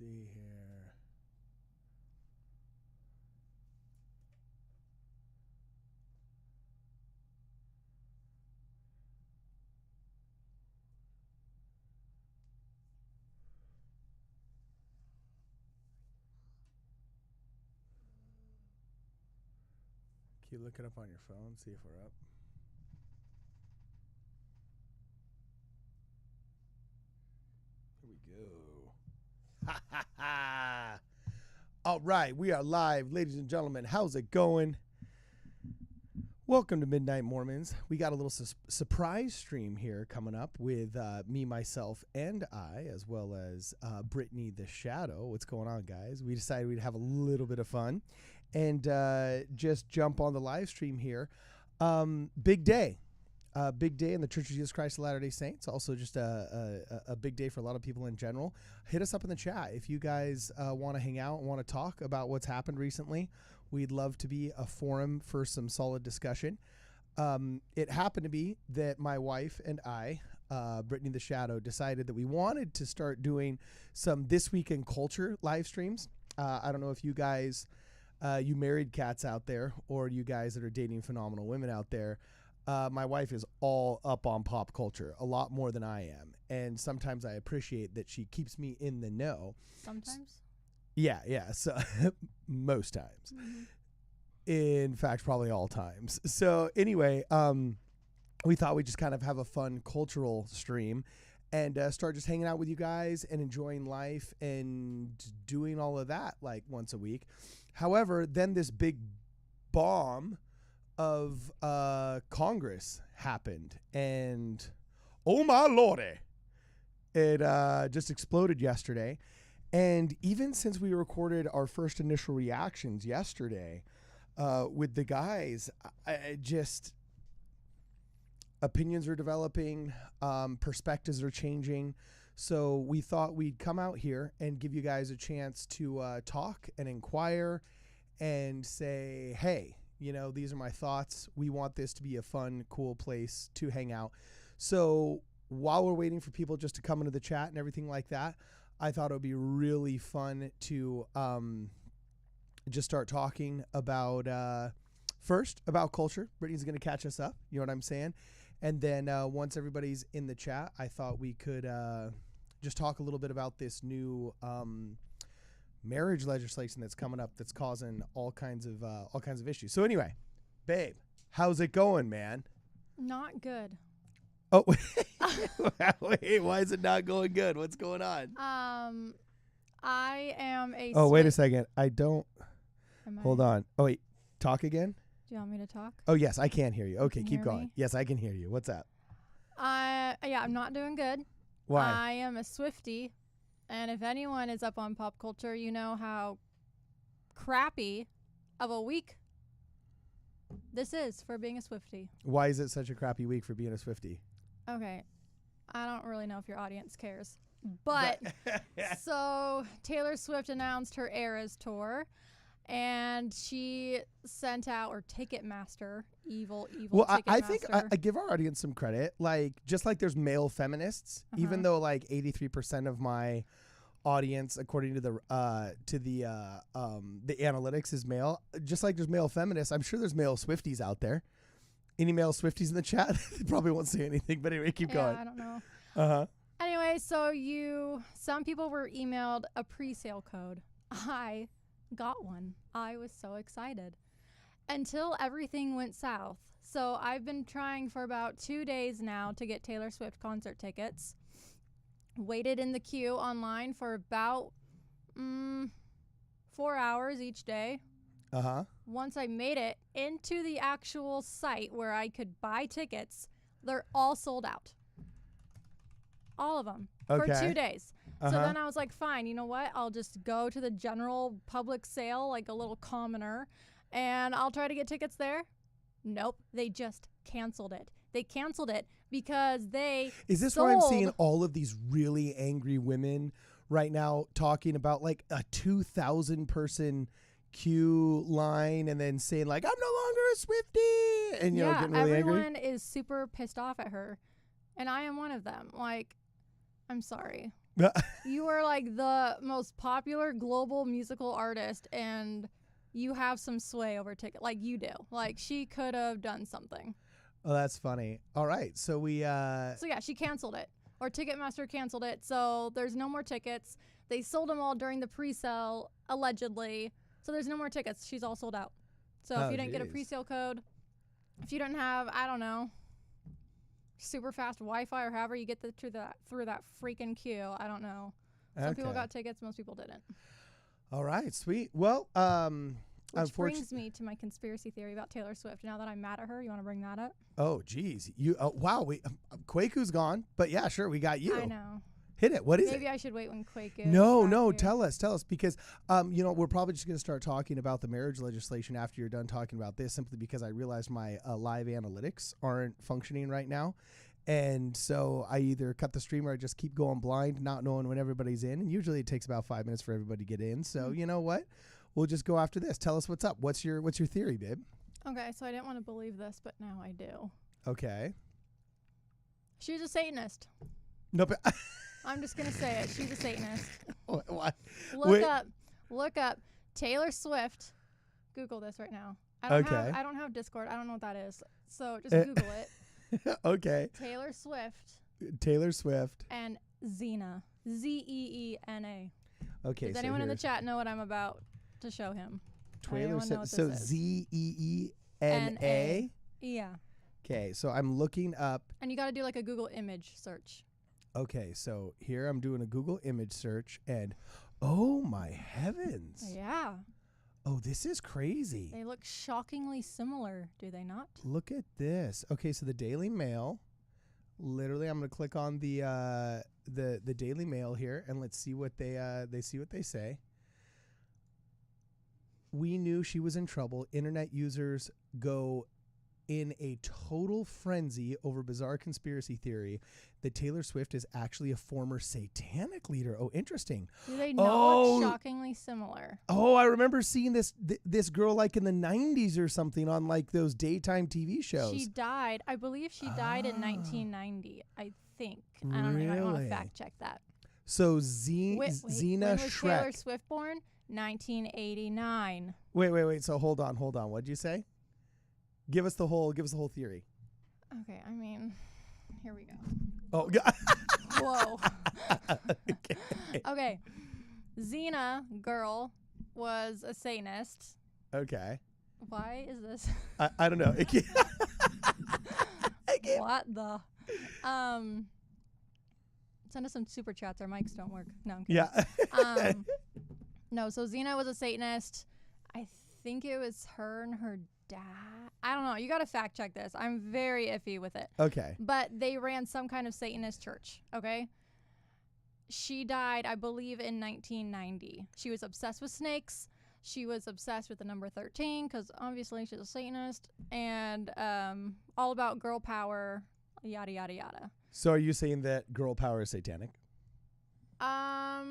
see here. Can you look it up on your phone? See if we're up. Here we go. Ha ha ha. All right, we are live, ladies and gentlemen. How's it going? Welcome to Midnight Mormons. We got a little surprise stream here coming up with me, myself, and I, as well as Brittany the Shadow. What's going on, guys? We decided we'd have a little bit of fun and just jump on the live stream here. Big day. Big day in the Church of Jesus Christ of Latter-day Saints. Also just a big day for a lot of people in general. Hit us up in the chat if you guys want to hang out, want to talk about what's happened recently. We'd love to be a forum for some solid discussion. It happened to be that my wife and I, Brittany the Shadow, decided that we wanted to start doing some This Week in Culture live streams. I don't know if you guys, you married cats out there, or you guys that are dating phenomenal women out there. My wife is all up on pop culture, a lot more than I am. And sometimes I appreciate that she keeps me in the know. Sometimes? Yeah. So most times. Mm-hmm. In fact, probably all times. So anyway, we thought we'd just kind of have a fun cultural stream and start just hanging out with you guys and enjoying life and doing all of that like once a week. However, then this big bomb of Congress happened, and oh my lordy, it just exploded yesterday. And even since we recorded our first initial reactions yesterday with the guys, I just opinions are developing, perspectives are changing. So we thought we'd come out here and give you guys a chance to talk and inquire and say, hey, you know, these are my thoughts. We want this to be a fun, cool place to hang out. So while we're waiting for people just to come into the chat and everything like that, I thought it would be really fun to just start talking about, first, about culture. Brittany's going to catch us up. You know what I'm saying? And then once everybody's in the chat, I thought we could just talk a little bit about this new marriage legislation that's coming up that's causing all kinds of issues. So anyway, babe, how's it going, man? Not good. Oh, wait, why is it not going good? What's going on? I am a... Oh, wait a second. Hold on. Oh, wait. Talk again? Do you want me to talk? Oh, yes, I can hear you. Okay, keep going. Me? Yes, I can hear you. What's up? Yeah, I'm not doing good. Why? I am a Swiftie, and if anyone is up on pop culture, you know how crappy of a week this is for being a Swiftie. Why is it such a crappy week for being a Swiftie? Okay. I don't really know if your audience cares. But so Taylor Swift announced her Eras tour, and she sent out, or Ticketmaster, evil well, Ticketmaster. I think I give our audience some credit. Like, just like there's male feminists, even though like 83% of my audience, according to the analytics, is male. Just like there's male feminists, I'm sure there's male Swifties out there. Any male Swifties in the chat? They probably won't say anything, but anyway, keep going. I don't know. Uh-huh. Anyway, so some people were emailed a pre-sale code. I got one. I was so excited until everything went south. So I've been trying for about 2 days now to get Taylor Swift concert tickets. Waited in the queue online for about 4 hours each day. Uh-huh. Once I made it into the actual site where I could buy tickets, they're all sold out. All of them. Okay. For 2 days. Uh-huh. So then I was like, fine, you know what? I'll just go to the general public sale, like a little commoner, and I'll try to get tickets there. Nope. They just canceled it. They canceled it because they Is this why I'm seeing all of these really angry women right now talking about like a 2,000 person queue line and then saying like, I'm no longer a Swiftie, and you know, getting really angry? Everyone is super pissed off at her, and I am one of them. Like, I'm sorry. You are like the most popular global musical artist, and you have some sway over ticket. Like you do. Like she could have done something. Oh, that's funny. All right. So we So yeah, she canceled it. Or Ticketmaster canceled it. So there's no more tickets. They sold them all during the pre-sale, allegedly. So there's no more tickets. She's all sold out. So if you didn't get a pre-sale code, if you don't have, I don't know, super fast Wi-Fi or however you get through that freaking queue, I don't know. Some people got tickets, most people didn't. All right, sweet. Well, which brings me to my conspiracy theory about Taylor Swift. Now that I'm mad at her, you want to bring that up? Oh, geez. Wow. Quaku's gone, but yeah, sure. We got you. I know. Hit it. What is it? Maybe I should wait when Quaku. No. Tell us, because, we're probably just going to start talking about the marriage legislation after you're done talking about this, simply because I realized my live analytics aren't functioning right now. And so I either cut the stream or I just keep going blind, not knowing when everybody's in. And usually it takes about 5 minutes for everybody to get in. So you know what? We'll just go after this. Tell us what's up. What's your theory, babe? Okay, so I didn't want to believe this, but now I do. Okay. She's a Satanist. No, but I'm just gonna say it. She's a Satanist. What? Look up Taylor Swift. Google this right now. I don't have Discord. I don't know what that is. So just Google it. Okay. Taylor Swift. And Xena. Zeena. Okay. Does anyone in the chat know what I'm about to show him? Taylor Swift. So Zeena. Yeah. Okay. So I'm looking up. And you got to do like a Google image search. Okay. So here I'm doing a Google image search, and oh my heavens. Yeah. Oh, this is crazy. They look shockingly similar, do they not? Look at this. Okay, so the Daily Mail. Literally, I'm going to click on the Daily Mail here, and let's see what they say. We knew she was in trouble. Internet users go in a total frenzy over bizarre conspiracy theory that Taylor Swift is actually a former satanic leader. Oh, interesting. Do they not look shockingly similar? Oh, I remember seeing this girl like in the 90s or something on like those daytime TV shows. She died. I believe she died in 1990, I think. I don't know. You might want to fact check that. So Xena when was Shrek. Taylor Swift born? 1989. Wait. So hold on. What'd you say? Give us the whole theory. Okay, I mean, here we go. Oh, whoa. Okay. Xena girl was a Satanist. Okay. Why is this? I don't know. What the? Send us some super chats. Our mics don't work. No, I'm kidding. Yeah. No, so Xena was a Satanist. I think it was her and her dad. I don't know. You got to fact check this. I'm very iffy with it. Okay. But they ran some kind of Satanist church, okay? She died, I believe, in 1990. She was obsessed with snakes. She was obsessed with the number 13 because obviously she's a Satanist. And all about girl power, yada, yada, yada. So are you saying that girl power is satanic? I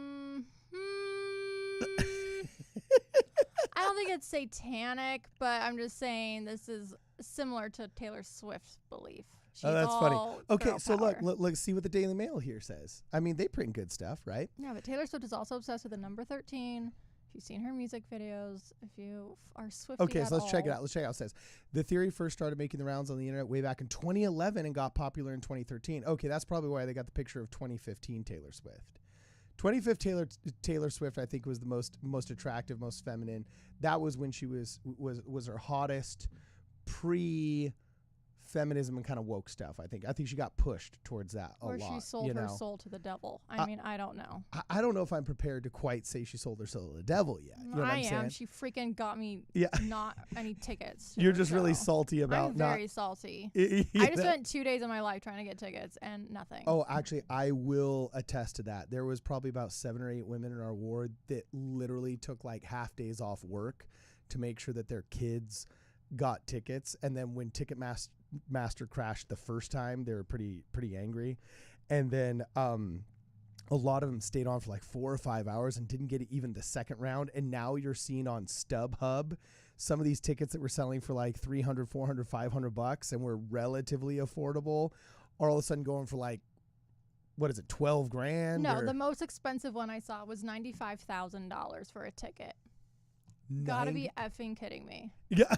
don't think it's satanic, but I'm just saying this is similar to Taylor Swift's belief. She's that's funny. Okay, so power. look, see what the Daily Mail here says. I mean, they print good stuff, right? Yeah, but Taylor Swift is also obsessed with the number 13. If you've seen her music videos, if you are Swiftie Okay, so let's check it out. It says, the theory first started making the rounds on the internet way back in 2011 and got popular in 2013. Okay, that's probably why they got the picture of 2015 Taylor Swift. 2015 Taylor Swift, I think, was the most attractive, most feminine. That was when she was her hottest pre-feminism and kind of woke stuff. I think she got pushed towards that a lot. Or she sold her soul to the devil. I mean, I don't know. I don't know if I'm prepared to quite say she sold her soul to the devil yet. You know what I'm saying? She freaking got me not any tickets. You're just really salty about I'm very salty. I just spent 2 days of my life trying to get tickets and nothing. Oh, actually, I will attest to that. There was probably about 7 or 8 women in our ward that literally took like half days off work to make sure that their kids got tickets. And then when Ticketmaster crashed the first time, they were pretty angry. And then a lot of them stayed on for like 4 or 5 hours and didn't get even the second round. And now you're seeing on StubHub some of these tickets that were selling for like $300, $400, $500 and were relatively affordable are all of a sudden going for like what is it, 12 grand? No, or the most expensive one I saw was $95,000 for a ticket. Gotta be effing kidding me. Yeah.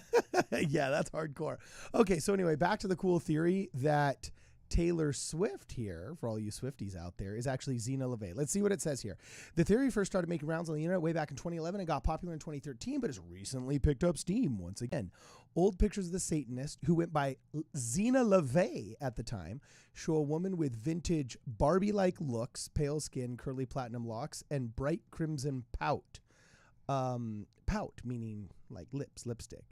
Yeah, that's hardcore. Okay, so anyway, back to the cool theory that Taylor Swift here, for all you Swifties out there, is actually Zena LeVay. Let's see what it says here. The theory first started making rounds on the internet way back in 2011 and got popular in 2013, but has recently picked up steam once again. Old pictures of the Satanist, who went by Zena LeVay at the time, show a woman with vintage Barbie-like looks, pale skin, curly platinum locks, and bright crimson pout. Pout, meaning like lips, lipstick.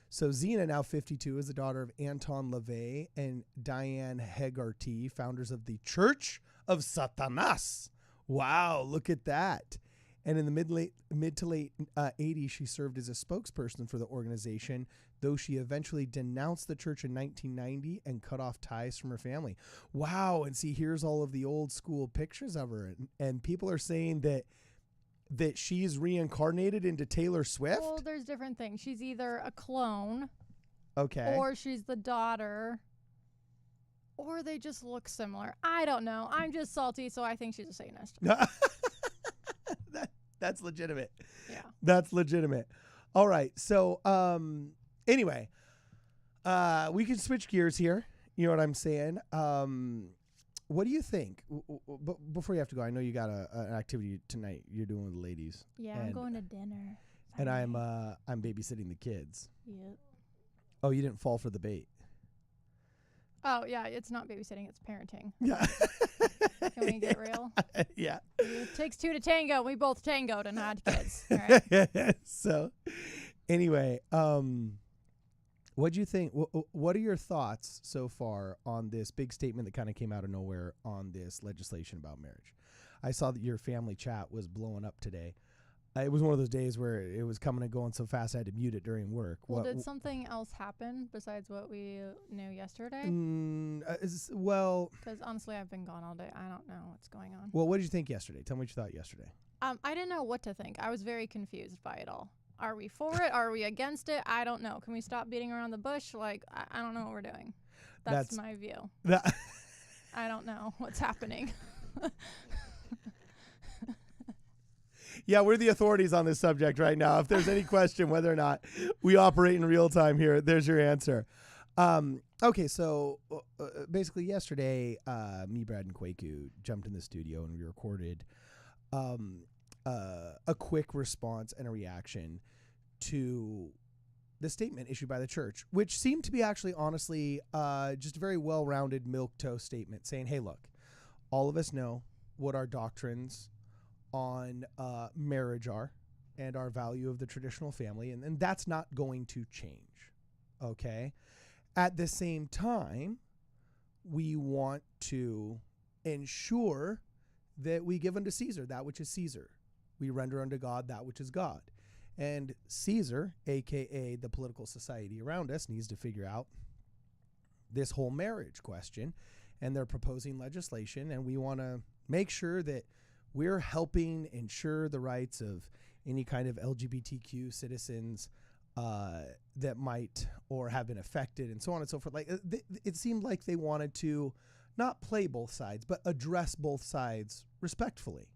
So Zena, now 52, is the daughter of Anton LaVey and Diane Hegarty, founders of the Church of Satanas. Wow, look at that. And in the mid to late 80s, she served as a spokesperson for the organization, though she eventually denounced the church in 1990 and cut off ties from her family. Wow, and see, here's all of the old school pictures of her. And people are saying that she's reincarnated into Taylor Swift? Well, there's different things. She's either a clone. Okay. Or she's the daughter. Or they just look similar. I don't know. I'm just salty, so I think she's a Satanist. That's legitimate. Yeah. That's legitimate. All right. So, anyway, we can switch gears here. You know what I'm saying? What do you think? Before you have to go, I know you got an activity tonight you're doing with the ladies. Yeah, I'm going to dinner. And I'm babysitting the kids. Yep. Oh, you didn't fall for the bait. Oh, yeah, it's not babysitting, it's parenting. Yeah. Can we get real? Yeah. It takes two to tango. We both tangoed and had kids. All right? So, anyway, what do you think? What are your thoughts so far on this big statement that kind of came out of nowhere on this legislation about marriage? I saw that your family chat was blowing up today. It was one of those days where it was coming and going so fast I had to mute it during work. Well, did something else happen besides what we knew yesterday? Well, because honestly, I've been gone all day. I don't know what's going on. Well, what did you think yesterday? Tell me what you thought yesterday. I didn't know what to think. I was very confused by it all. Are we for it? Are we against it? I don't know. Can we stop beating around the bush? Like, I don't know what we're doing. That's my view. I don't know what's happening. Yeah, we're the authorities on this subject right now. If there's any question whether or not we operate in real time here, there's your answer. Okay, so basically yesterday, me, Brad, and Kwaku jumped in the studio and we recorded a quick response and a reaction to the statement issued by the church, which seemed to be actually, honestly, just a very well-rounded milquetoast statement saying, hey, look, all of us know what our doctrines on marriage are and our value of the traditional family, and that's not going to change, okay? At the same time, we want to ensure that we give unto Caesar that which is Caesar. We render unto God that which is God. And Caesar, a.k.a. the political society around us, needs to figure out this whole marriage question, and they're proposing legislation, and we want to make sure that we're helping ensure the rights of any kind of LGBTQ citizens that might or have been affected and so on and so forth. Like it seemed like they wanted to not play both sides, but address both sides respectfully.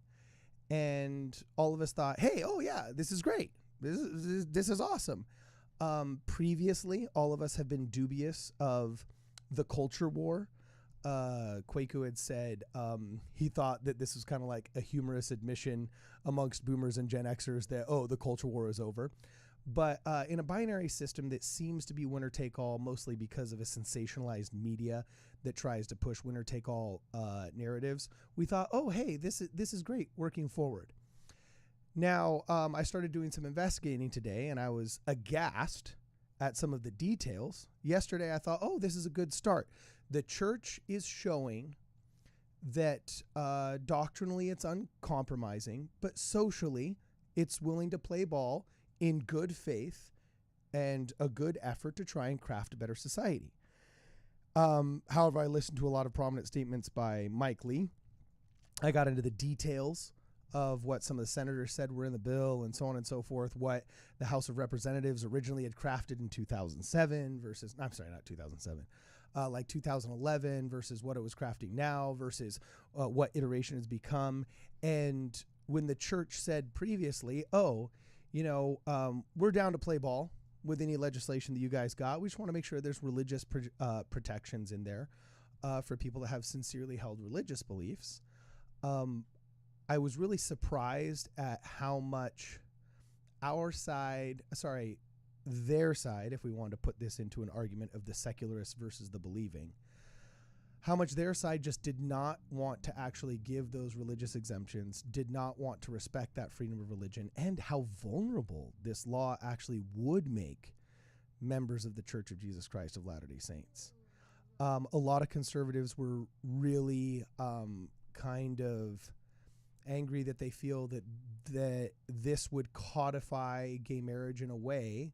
And all of us thought, hey, oh yeah, this is great. This is awesome. Previously, all of us have been dubious of the culture war. Kwaku had said he thought that this was kind of like a humorous admission amongst boomers and Gen Xers that, oh, the culture war is over. But in a binary system that seems to be winner take all, mostly because of a sensationalized media that tries to push winner take all narratives, we thought, oh, hey, this is great working forward. Now, I started doing some investigating today, and I was aghast at some of the details. Yesterday, I thought, oh, this is a good start. The church is showing that doctrinally it's uncompromising, but socially it's willing to play ball in good faith and a good effort to try and craft a better society. However, I listened to a lot of prominent statements by Mike Lee. I got into the details of what some of the senators said were in the bill and so on and so forth, what the House of Representatives originally had crafted in 2007 versus, I'm sorry, not 2007, like 2011 versus what it was crafting now versus what iteration has become. And when the church said previously, we're down to play ball with any legislation that you guys got. We just want to make sure there's religious protections in there for people that have sincerely held religious beliefs. I was really surprised at how much their side, if we wanted to put this into an argument of the secularists versus the believing, how much their side just did not want to actually give those religious exemptions, did not want to respect that freedom of religion, and how vulnerable this law actually would make members of the Church of Jesus Christ of Latter-day Saints. A lot of conservatives were really kind of angry that they feel that this would codify gay marriage in a way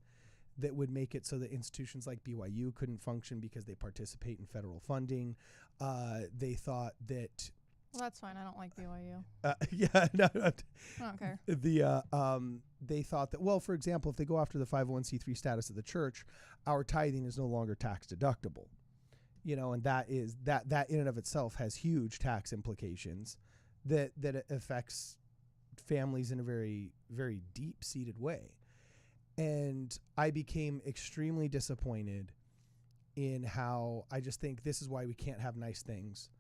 that would make it so that institutions like BYU couldn't function because they participate in federal funding. They thought that... Well, that's fine. I don't like BYU. I don't care. They thought that, well, for example, if they go after the 501c3 status of the church, our tithing is no longer tax deductible. And that in and of itself has huge tax implications that it affects families in a very, very deep-seated way. And I became extremely disappointed in how I just think this is why we can't have nice things.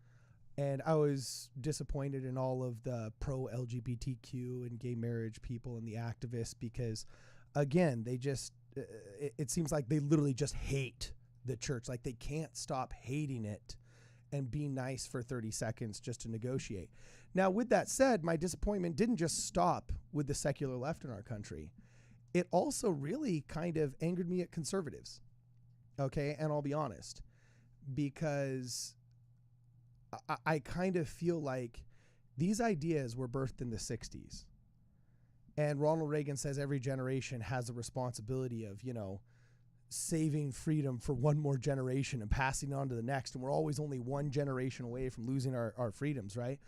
And I was disappointed in all of the pro-LGBTQ and gay marriage people and the activists because, again, they just, it seems like they literally just hate the church. Like they can't stop hating it and be nice for 30 seconds just to negotiate. Now, with that said, my disappointment didn't just stop with the secular left in our country. It also really kind of angered me at conservatives. Okay, and I'll be honest, because I kind of feel like these ideas were birthed in the 60s. And Ronald Reagan says every generation has a responsibility of, saving freedom for one more generation and passing it on to the next. And we're always only one generation away from losing our freedoms, right?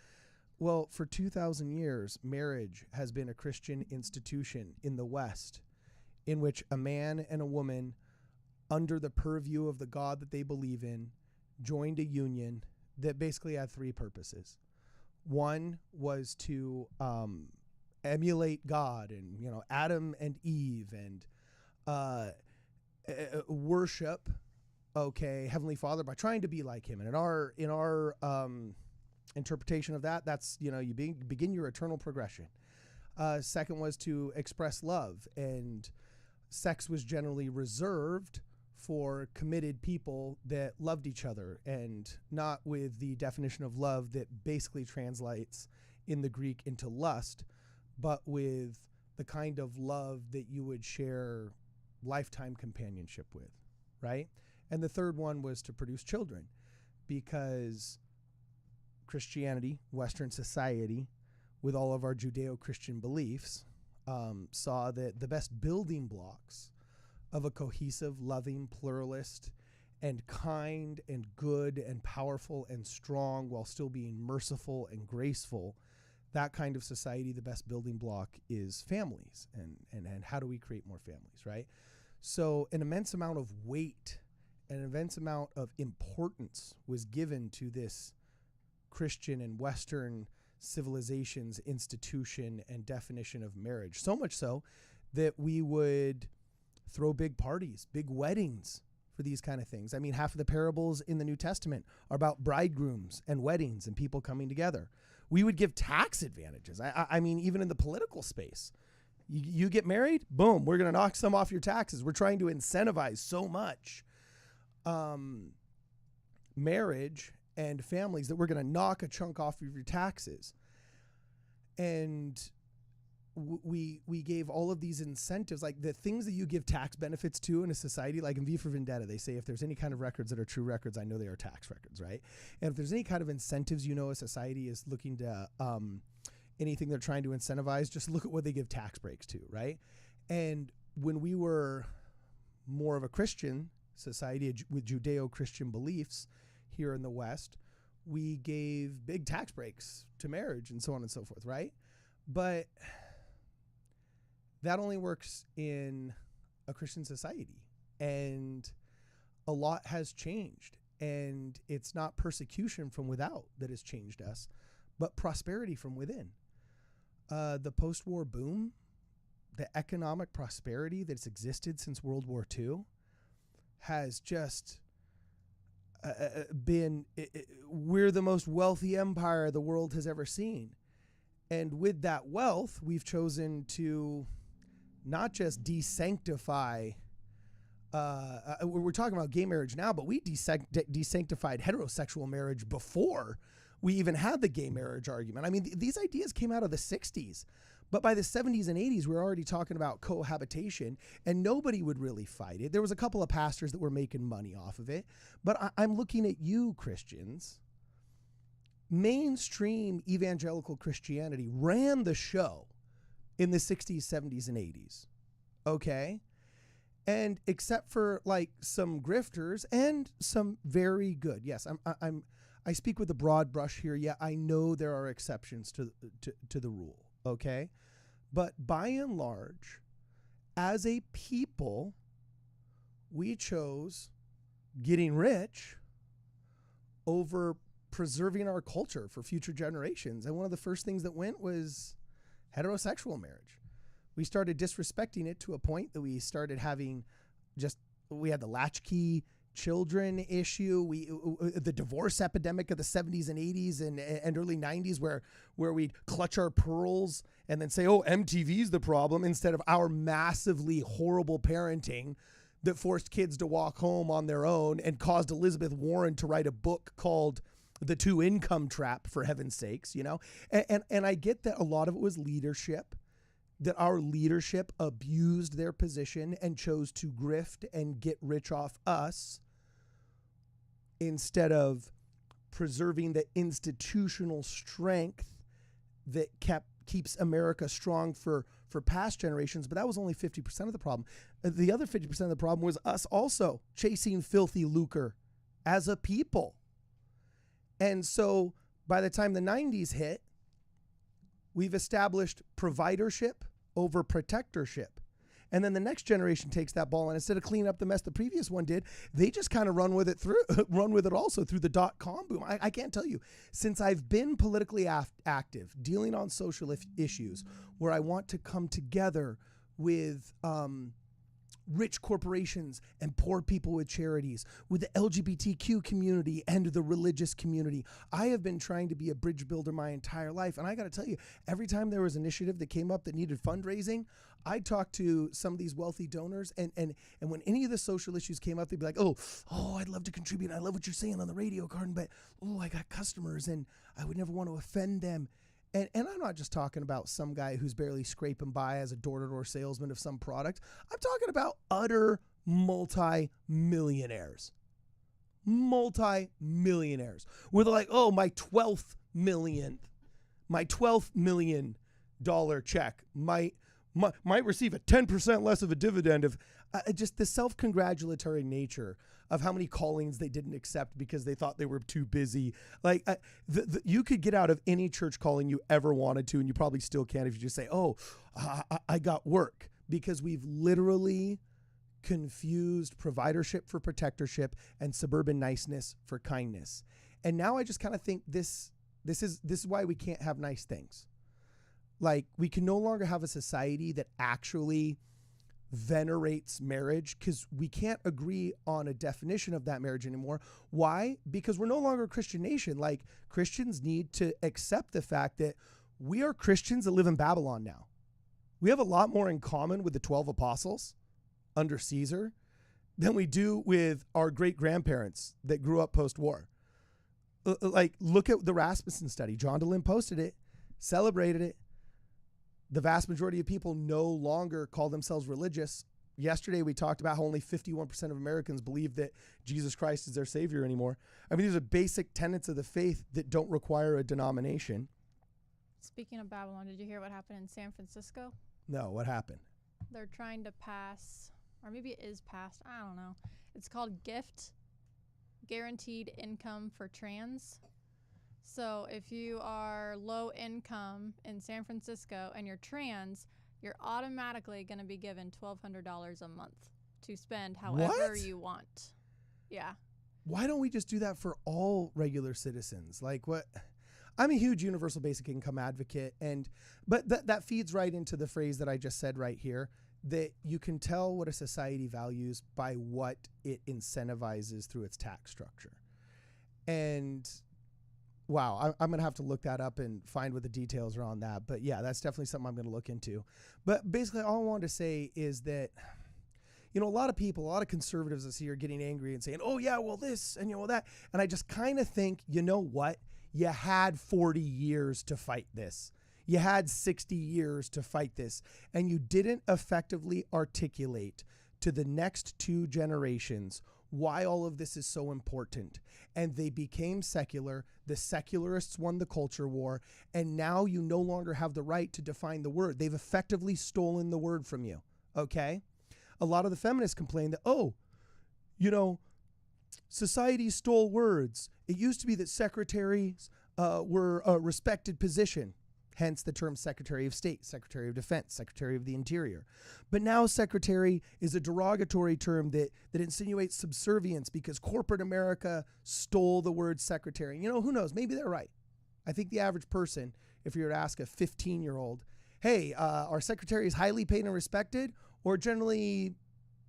Well, for 2,000 years, marriage has been a Christian institution in the West in which a man and a woman, under the purview of the God that they believe in, joined a union that basically had three purposes. One was to emulate God and, Adam and Eve and worship, Heavenly Father by trying to be like him. And in our interpretation of that, that's, you begin your eternal progression. Second was to express love, and sex was generally reserved for committed people that loved each other, and not with the definition of love that basically translates in the Greek into lust, but with the kind of love that you would share lifetime companionship with, right? And the third one was to produce children, because Christianity, Western society, with all of our Judeo-Christian beliefs, saw that the best building blocks of a cohesive, loving, pluralist, and kind and good and powerful and strong while still being merciful and graceful, that kind of society, the best building block is families. And how do we create more families, right? So an immense amount of weight, an immense amount of importance was given to this Christian and Western civilization's institution and definition of marriage. So much so that we would throw big parties, big weddings for these kind of things. I mean, half of the parables in the New Testament are about bridegrooms and weddings and people coming together. We would give tax advantages. I mean, even in the political space, you get married, boom, we're going to knock some off your taxes. We're trying to incentivize so much marriage and families that we're going to knock a chunk off of your taxes. And we gave all of these incentives, like the things that you give tax benefits to in a society, like in V for Vendetta, they say if there's any kind of records that are true records, I know they are tax records, right? And if there's any kind of incentives, a society is looking to, anything they're trying to incentivize, just look at what they give tax breaks to, right? And when we were more of a Christian society with Judeo-Christian beliefs here in the West, we gave big tax breaks to marriage and so on and so forth, right? But that only works in a Christian society, and a lot has changed. And it's not persecution from without that has changed us, but prosperity from within. The post-war boom, the economic prosperity that's existed since World War II has just we're the most wealthy empire the world has ever seen. And with that wealth, we've chosen to not just desanctify, we're talking about gay marriage now, but we desanctified heterosexual marriage before we even had the gay marriage argument. I mean, these ideas came out of the 60s, but by the 70s and 80s, we were already talking about cohabitation, and nobody would really fight it. There was a couple of pastors that were making money off of it, but I'm looking at you, Christians. Mainstream evangelical Christianity ran the show in the 60s, 70s, and 80s, okay? And except for like some grifters and some very good, yes, I speak with a broad brush here. Yeah, I know there are exceptions to the rule, okay? But by and large, as a people, we chose getting rich over preserving our culture for future generations. And one of the first things that went was heterosexual marriage. We started disrespecting it to a point that we started having we had the latchkey children issue, the divorce epidemic of the 70s and 80s and early 90s where we'd clutch our pearls and then say, oh, MTV's the problem, instead of our massively horrible parenting that forced kids to walk home on their own and caused Elizabeth Warren to write a book called The Two Income Trap, for heaven's sakes, you know? And I get that a lot of it was leadership, that our leadership abused their position and chose to grift and get rich off us instead of preserving the institutional strength that keeps America strong for past generations. But that was only 50% of the problem. The other 50% of the problem was us also chasing filthy lucre as a people. And so by the time the 90s hit, we've established providership over protectorship. And then the next generation takes that ball, and instead of cleaning up the mess the previous one did, they just kind of run with it also through the dot-com boom. I can't tell you, since I've been politically active, dealing on social issues, where I want to come together with rich corporations and poor people with charities, with the LGBTQ community and the religious community. I have been trying to be a bridge builder my entire life. And I got to tell you, every time there was an initiative that came up that needed fundraising, I'd talk to some of these wealthy donors. And when any of the social issues came up, they'd be like, oh, I'd love to contribute. I love what you're saying on the radio, Cardon, but I got customers and I would never want to offend them. And I'm not just talking about some guy who's barely scraping by as a door-to-door salesman of some product. I'm talking about utter multi-millionaires. Multi-millionaires. Where they're like, oh, my $12 million check might receive a 10% less of a dividend of just the self-congratulatory nature of how many callings they didn't accept because they thought they were too busy. Like you could get out of any church calling you ever wanted to, and you probably still can if you just say, I got work, because we've literally confused providership for protectorship and suburban niceness for kindness. And now I just kind of think this is why we can't have nice things. Like, we can no longer have a society that actually venerates marriage, because we can't agree on a definition of that marriage anymore. Why? Because we're no longer a Christian nation. Like, Christians need to accept the fact that we are Christians that live in Babylon now. We have a lot more in common with the 12 apostles under Caesar than we do with our great-grandparents that grew up post-war. Like, look at the Rasmussen study. John DeLynn posted it, celebrated it. The vast majority of people no longer call themselves religious. Yesterday, we talked about how only 51% of Americans believe that Jesus Christ is their savior anymore. I mean, these are basic tenets of the faith that don't require a denomination. Speaking of Babylon, did you hear what happened in San Francisco? No, what happened? They're trying to pass, or maybe it is passed, I don't know. It's called GIFT, Guaranteed Income for Trans. So if you are low income in San Francisco and you're trans, you're automatically going to be given $1,200 a month to spend however you want. Yeah. why don't we just do that for all regular citizens? Like what? I'm a huge universal basic income advocate, but that feeds right into the phrase that I just said right here, that you can tell what a society values by what it incentivizes through its tax structure. And wow, I'm going to have to look that up and find what the details are on that. But yeah, that's definitely something I'm going to look into. But basically all I wanted to say is that, you know, a lot of people, a lot of conservatives I see are getting angry and saying, oh yeah, well this and, you know, that. And I just kind of think, you know what? You had 40 years to fight this. You had 60 years to fight this, and you didn't effectively articulate to the next 2 generations why all of this is so important. And they became secular. The secularists won the culture war, and now you no longer have the right to define the word. They've effectively stolen the word from you, okay? A lot of the feminists complain that, oh, you know, society stole words. It used to be that secretaries were a respected position. Hence the term Secretary of State, Secretary of Defense, Secretary of the Interior. But now secretary is a derogatory term that insinuates subservience because corporate America stole the word secretary. You know, who knows? Maybe they're right. I think the average person, if you were to ask a 15-year-old, hey, are secretaries highly paid and respected or generally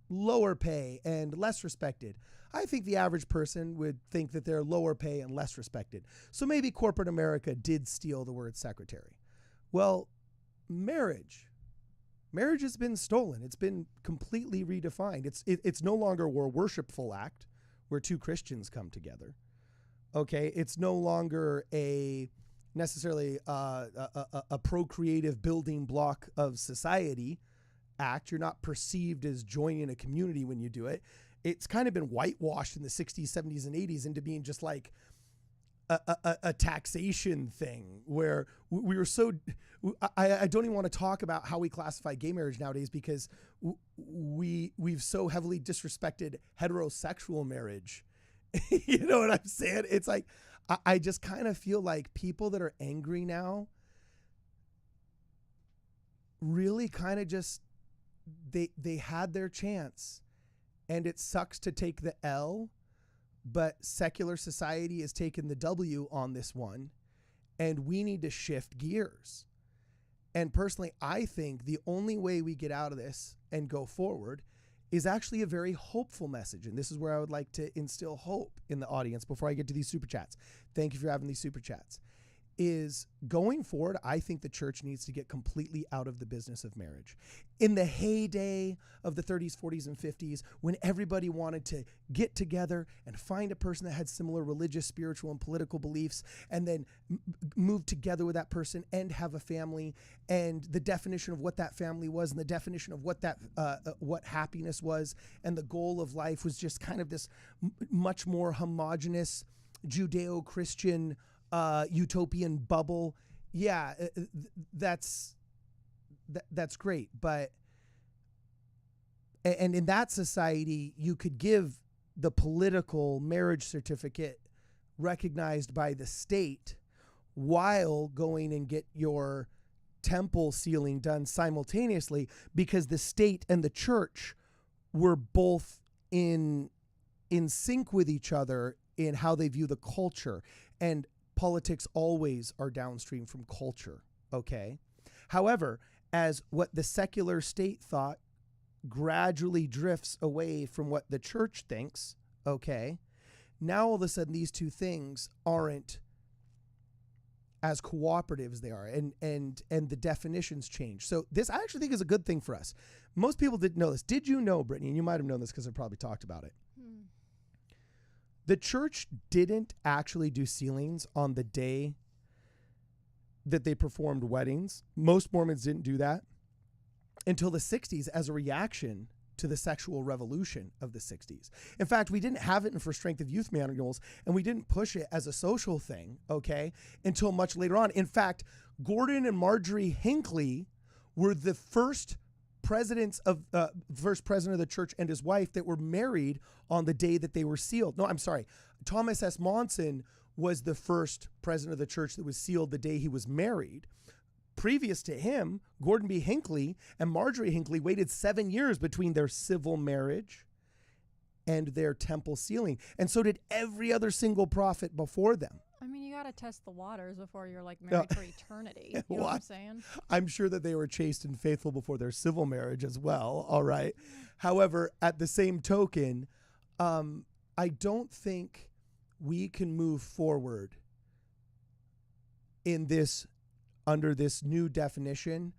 lower pay and less respected? I think the average person would think that they're lower pay and less respected. So maybe corporate America did steal the word secretary. Well, marriage has been stolen. It's been completely redefined. It's no longer a worshipful act where 2 Christians come together. Okay, it's no longer necessarily a procreative building block of society act. You're not perceived as joining a community when you do it. It's kind of been whitewashed in the 60s, 70s, and 80s into being just like a taxation thing where we were so, I don't even want to talk about how we classify gay marriage nowadays because we've so heavily disrespected heterosexual marriage. You know what I'm saying? It's like, I just kind of feel like people that are angry now really kind of just, they had their chance. And it sucks to take the L, but secular society has taken the W on this one, and we need to shift gears. And personally, I think the only way we get out of this and go forward is actually a very hopeful message. And this is where I would like to instill hope in the audience before I get to these super chats. Thank you for having these super chats. Is going forward, I think the church needs to get completely out of the business of marriage. In the heyday of the 30s, 40s, and 50s, when everybody wanted to get together and find a person that had similar religious, spiritual, and political beliefs, and then move together with that person and have a family, and the definition of what that family was, and the definition of what that what happiness was, and the goal of life was just kind of this much more homogenous Judeo-Christian utopian bubble. Yeah, that's great. But, and in that society, you could give the political marriage certificate recognized by the state while going and get your temple sealing done simultaneously, because the state and the church were both in sync with each other in how they view the culture. And politics always are downstream from culture, okay? However, as what the secular state thought gradually drifts away from what the church thinks, okay, now all of a sudden these two things aren't as cooperative as they are, and the definitions change. So this I actually think is a good thing for us. Most people didn't know this. Did you know, Brittany, and you might have known this because I probably talked about it, the church didn't actually do sealings on the day that they performed weddings. Most Mormons didn't do that until the 60s as a reaction to the sexual revolution of the 60s. In fact, we didn't have it in For Strength of Youth manuals, and we didn't push it as a social thing, okay, until much later on. In fact, Gordon and Marjorie Hinckley were the first president of the church and his wife that were married on the day that they were sealed. No, I'm sorry. Thomas S. Monson was the first president of the church that was sealed the day he was married. Previous to him, Gordon B. Hinckley and Marjorie Hinckley waited 7 years between their civil marriage and their temple ceiling. And so did every other single prophet before them. I mean, you got to test the waters before you're like married for eternity. You know what I'm saying? I'm sure that they were chaste and faithful before their civil marriage as well. All right. However, at the same token, I don't think we can move forward in this, under this new definition,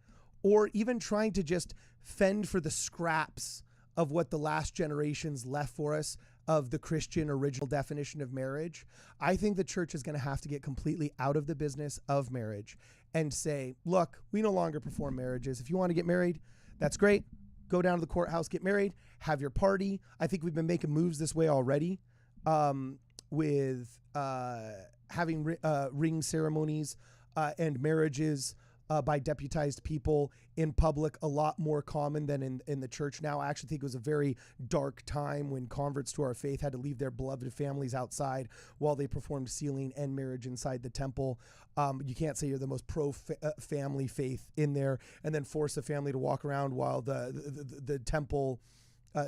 or even trying to just fend for the scraps of what the last generations left for us of the Christian original definition of marriage. I think the church is going to have to get completely out of the business of marriage and say, look, we no longer perform marriages. If you want to get married, that's great. Go down to the courthouse, get married, have your party. I think we've been making moves this way already, with having ring ceremonies and marriages by deputized people in public, a lot more common than in the church now. I actually think it was a very dark time when converts to our faith had to leave their beloved families outside while they performed sealing and marriage inside the temple. You can't say you're the most pro-family faith in there and then force a family to walk around while the temple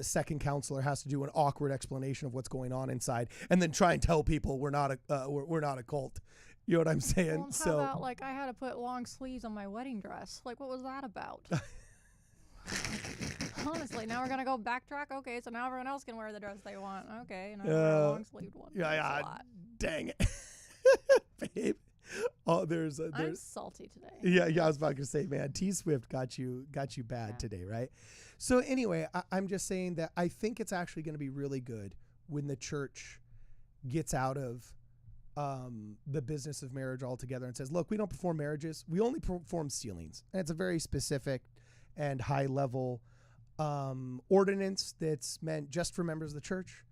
second counselor has to do an awkward explanation of what's going on inside and then try and tell people we're not a cult. You know what I'm saying? Well, how about, like, I had to put long sleeves on my wedding dress? Like, what was that about? Honestly, now we're going to go backtrack? Okay, so now everyone else can wear the dress they want. Okay, now wear a long-sleeved one. Yeah, dang it. Babe. Oh, I'm salty today. Yeah, I was about to say, man, T-Swift got you bad today, right? So anyway, I'm just saying that I think it's actually going to be really good when the church gets out of the business of marriage altogether and says, look, we don't perform marriages. We only perform sealings. And it's a very specific and high level ordinance that's meant just for members of the church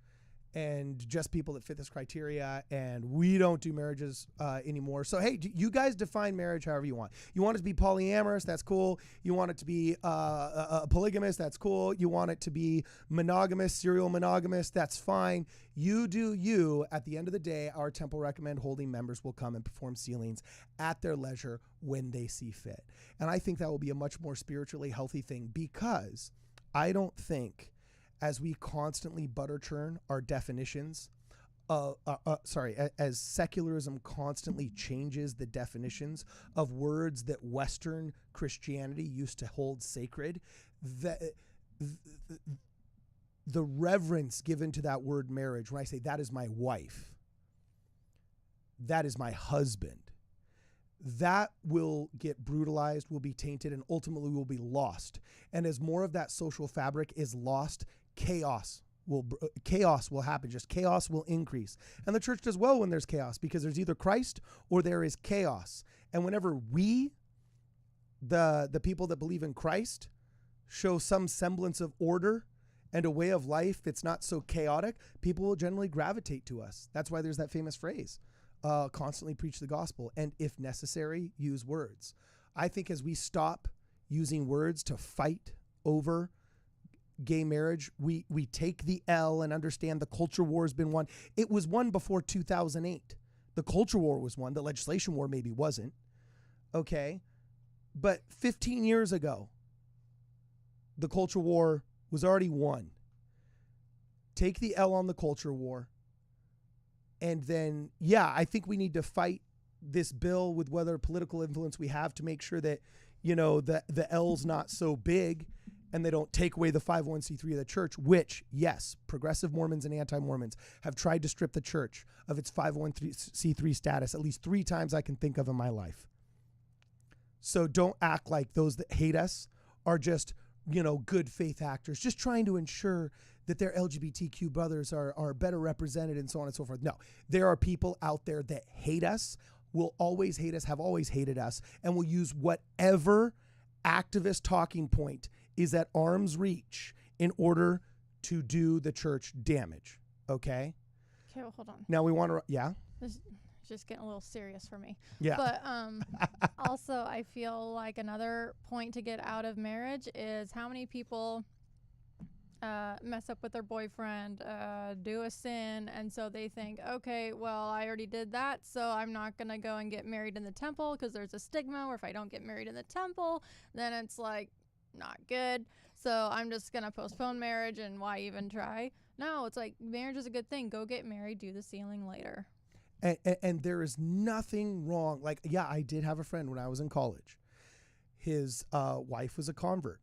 and just people that fit this criteria. And we don't do marriages anymore. So, hey, you guys define marriage however you want. You want it to be polyamorous? That's cool. You want it to be polygamous? That's cool. You want it to be monogamous, serial monogamous? That's fine. You do you. At the end of the day, our temple recommend holding members will come and perform sealings at their leisure when they see fit. And I think that will be a much more spiritually healthy thing, because I don't think, as we constantly butter churn our definitions, as secularism constantly changes the definitions of words that Western Christianity used to hold sacred, the reverence given to that word marriage, when I say that is my wife, that is my husband, that will get brutalized, will be tainted, and ultimately will be lost. And as more of that social fabric is lost, chaos will happen. Just chaos will increase. And the church does well when there's chaos, because there's either Christ or there is chaos. And whenever we, the people that believe in Christ, show some semblance of order and a way of life that's not so chaotic, people will generally gravitate to us. That's why there's that famous phrase, constantly preach the gospel, and if necessary, use words. I think as we stop using words to fight over gay marriage, we take the L and understand the culture war has been won. It was won before 2008. The culture war was won. The legislation war maybe wasn't. Okay. But 15 years ago, the culture war was already won. Take the L on the culture war. And then, I think we need to fight this bill with whatever political influence we have to make sure that, the L's not so big and they don't take away the 501c3 of the church, which, yes, progressive Mormons and anti-Mormons have tried to strip the church of its 501c3 status at least 3 times I can think of in my life. So don't act like those that hate us are just, good faith actors, just trying to ensure that their LGBTQ brothers are better represented and so on and so forth. No, there are people out there that hate us, will always hate us, have always hated us, and will use whatever activist talking point is at arm's reach in order to do the church damage. Okay? Okay, well, hold on. Now we want to, This is just getting a little serious for me. Yeah. But also, I feel like another point to get out of marriage is how many people mess up with their boyfriend, do a sin, and so they think, okay, well, I already did that, so I'm not going to go and get married in the temple because there's a stigma where if I don't get married in the temple, then it's like not good. So I'm just going to postpone marriage, and why even try? No, it's like marriage is a good thing. Go get married, do the sealing later. And there is nothing wrong. Like, yeah, I did have a friend when I was in college. His wife was a convert.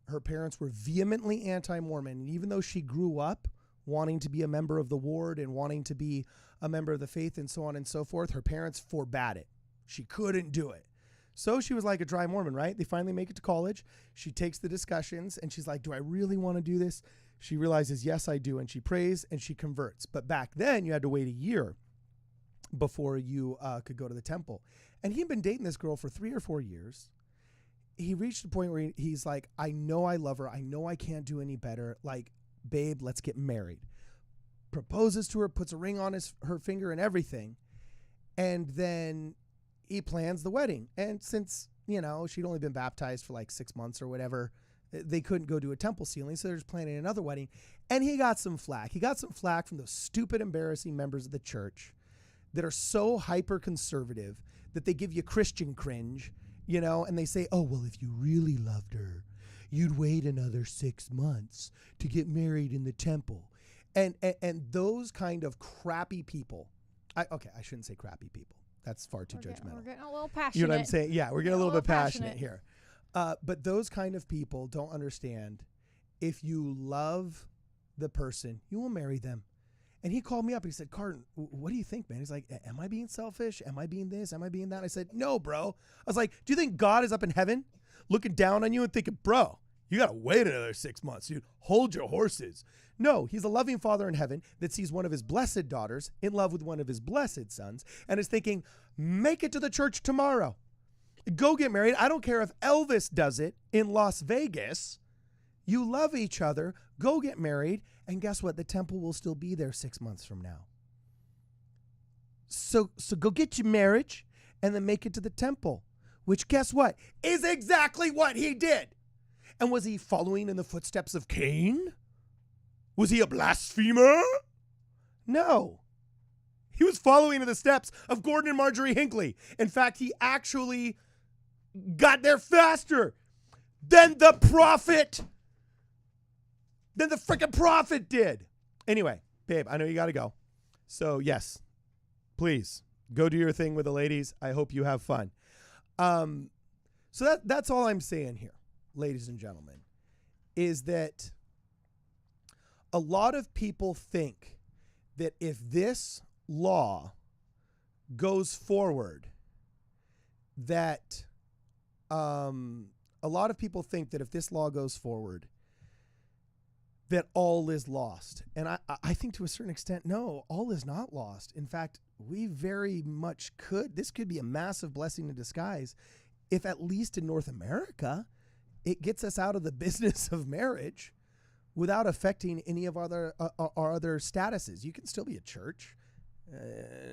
Her parents were vehemently anti-Mormon. And even though she grew up wanting to be a member of the ward and wanting to be a member of the faith and so on and so forth, her parents forbade it. She couldn't do it. So she was like a dry Mormon, right? They finally make it to college. She takes the discussions and she's like, do I really want to do this? She realizes, yes, I do. And she prays and she converts. But back then you had to wait a year before you could go to the temple. And he'd been dating this girl for 3 or 4 years. He reached a point where he's like, I know I love her. I know I can't do any better. Like, babe, let's get married. Proposes to her, puts a ring on her finger and everything. And then he plans the wedding. And since, she'd only been baptized for like 6 months or whatever, they couldn't go do a temple sealing. So they're just planning another wedding. And he got some flack. He got some flack from those stupid, embarrassing members of the church that are so hyper conservative that they give you Christian cringe, and they say, oh, well, if you really loved her, you'd wait another 6 months to get married in the temple. And those kind of crappy people, I shouldn't say crappy people. That's far too judgmental. We're getting a little passionate. You know what I'm saying? Yeah, we're getting a little bit passionate here. But those kind of people don't understand, if you love the person, you will marry them. And he called me up and he said, Cardon, what do you think, man? He's like, am I being selfish? Am I being this? Am I being that? I said, no, bro. I was like, do you think God is up in heaven looking down on you and thinking, bro, you got to wait another 6 months, dude. Hold your horses. No, he's a loving father in heaven that sees one of his blessed daughters in love with one of his blessed sons and is thinking, make it to the church tomorrow. Go get married. I don't care if Elvis does it in Las Vegas. You love each other. Go get married. And guess what? The temple will still be there 6 months from now. So go get your marriage and then make it to the temple, which, guess what, is exactly what he did. And was he following in the footsteps of Cain? Was he a blasphemer? No. He was following in the steps of Gordon and Marjorie Hinckley. In fact, he actually got there faster than the prophet. Than the freaking prophet did. Anyway, babe, I know you got to go. So, yes, please go do your thing with the ladies. I hope you have fun. So that's all I'm saying here, ladies and gentlemen, is that a lot of people think that if this law goes forward, that a lot of people think that if this law goes forward, that all is lost. And I think to a certain extent, no, all is not lost. In fact, we very much this could be a massive blessing in disguise if, at least in North America, it gets us out of the business of marriage without affecting any of our other statuses. You can still be a church.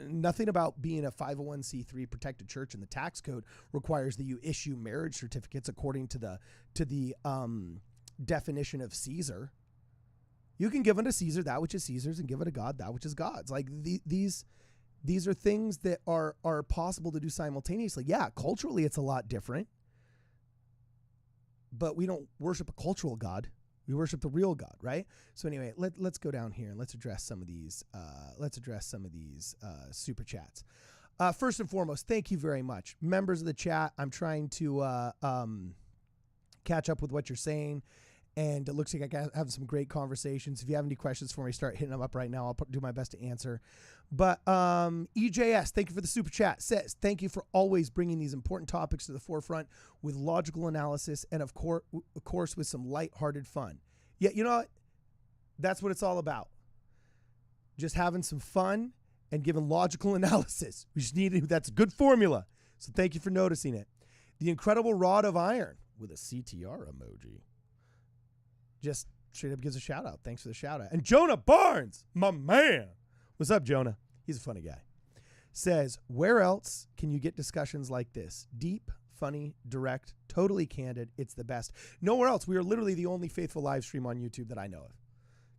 Nothing about being a 501c3 protected church in the tax code requires that you issue marriage certificates according to the definition of Caesar. You can give unto Caesar that which is Caesar's and give unto God that which is God's. Like these are things that are possible to do simultaneously. Yeah, culturally it's a lot different, but we don't worship a cultural God. We worship the real God, right? So anyway, let's go down here and let's address some of these. Super chats. First and foremost, thank you very much, members of the chat. I'm trying to catch up with what you're saying. And it looks like I got have some great conversations. If you have any questions for me, start hitting them up right now. I'll do my best to answer. But EJS, thank you for the super chat. Says, thank you for always bringing these important topics to the forefront with logical analysis and, of course, with some lighthearted fun. Yeah, you know what? That's what it's all about. Just having some fun and giving logical analysis. We just need it. That's a good formula. So thank you for noticing it. The incredible rod of iron with a CTR emoji. Just straight up gives a shout out. Thanks for the shout out. And Jonah Barnes, my man. What's up, Jonah? He's a funny guy. Says, where else can you get discussions like this? Deep, funny, direct, totally candid. It's the best. Nowhere else. We are literally the only faithful live stream on YouTube that I know of.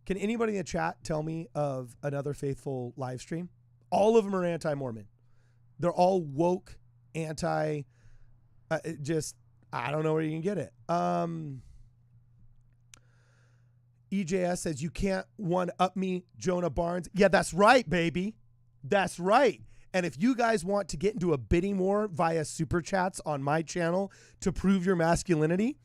Can anybody in the chat tell me of another faithful live stream? All of them are anti-Mormon. They're all woke, I don't know where you can get it. EJS says, you can't one-up me, Jonah Barnes. Yeah, that's right, baby. That's right. And if you guys want to get into a bidding war via super chats on my channel to prove your masculinity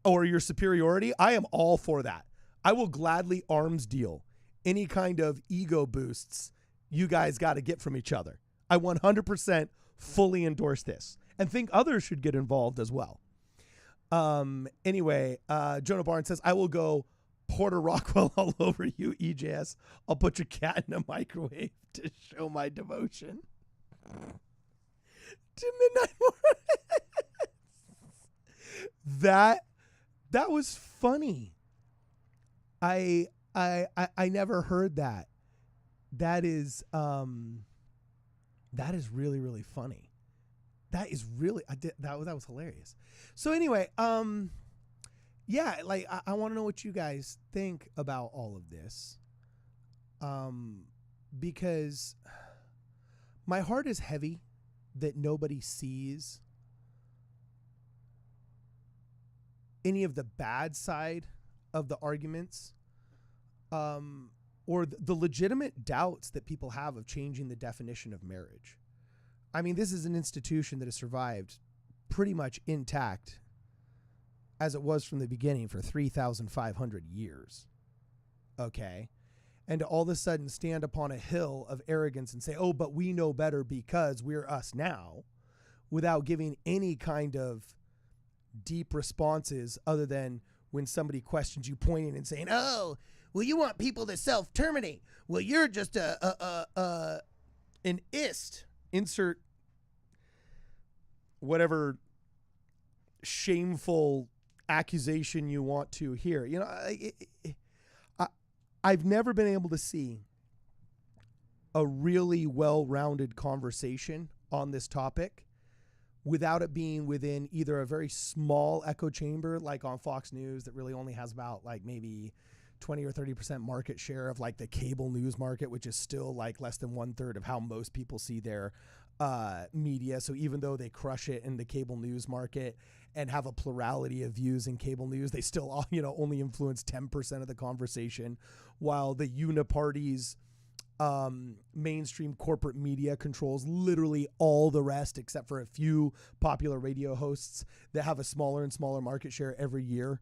or your superiority, I am all for that. I will gladly arms deal any kind of ego boosts you guys got to get from each other. I 100% fully endorse this and think others should get involved as well. Anyway, Jonah Barnes says, I will go Porter Rockwell all over you, EJS. I'll put your cat in a microwave to show my devotion. To Midnight Morning. That was funny. I never heard that. That is really, really funny. That is really, that was hilarious. So anyway, yeah, like I want to know what you guys think about all of this. Because my heart is heavy that nobody sees any of the bad side of the arguments, or the legitimate doubts that people have of changing the definition of marriage. I mean, this is an institution that has survived pretty much intact as it was from the beginning for 3,500 years. Okay. And to all of a sudden stand upon a hill of arrogance and say, oh, but we know better because we're us now, without giving any kind of deep responses other than when somebody questions you, pointing and saying, oh, well, you want people to self-terminate. Well, you're just an ist. Insert whatever shameful accusation you want to hear. You know, I've never been able to see a really well-rounded conversation on this topic without it being within either a very small echo chamber, like on Fox News, that really only has about like maybe 20 or 30% market share of like the cable news market, which is still like less than 1/3 of how most people see their media. So even though they crush it in the cable news market and have a plurality of views in cable news, they still, you know, only influence 10% of the conversation, while the uniparty's mainstream corporate media controls literally all the rest, except for a few popular radio hosts that have a smaller and smaller market share every year.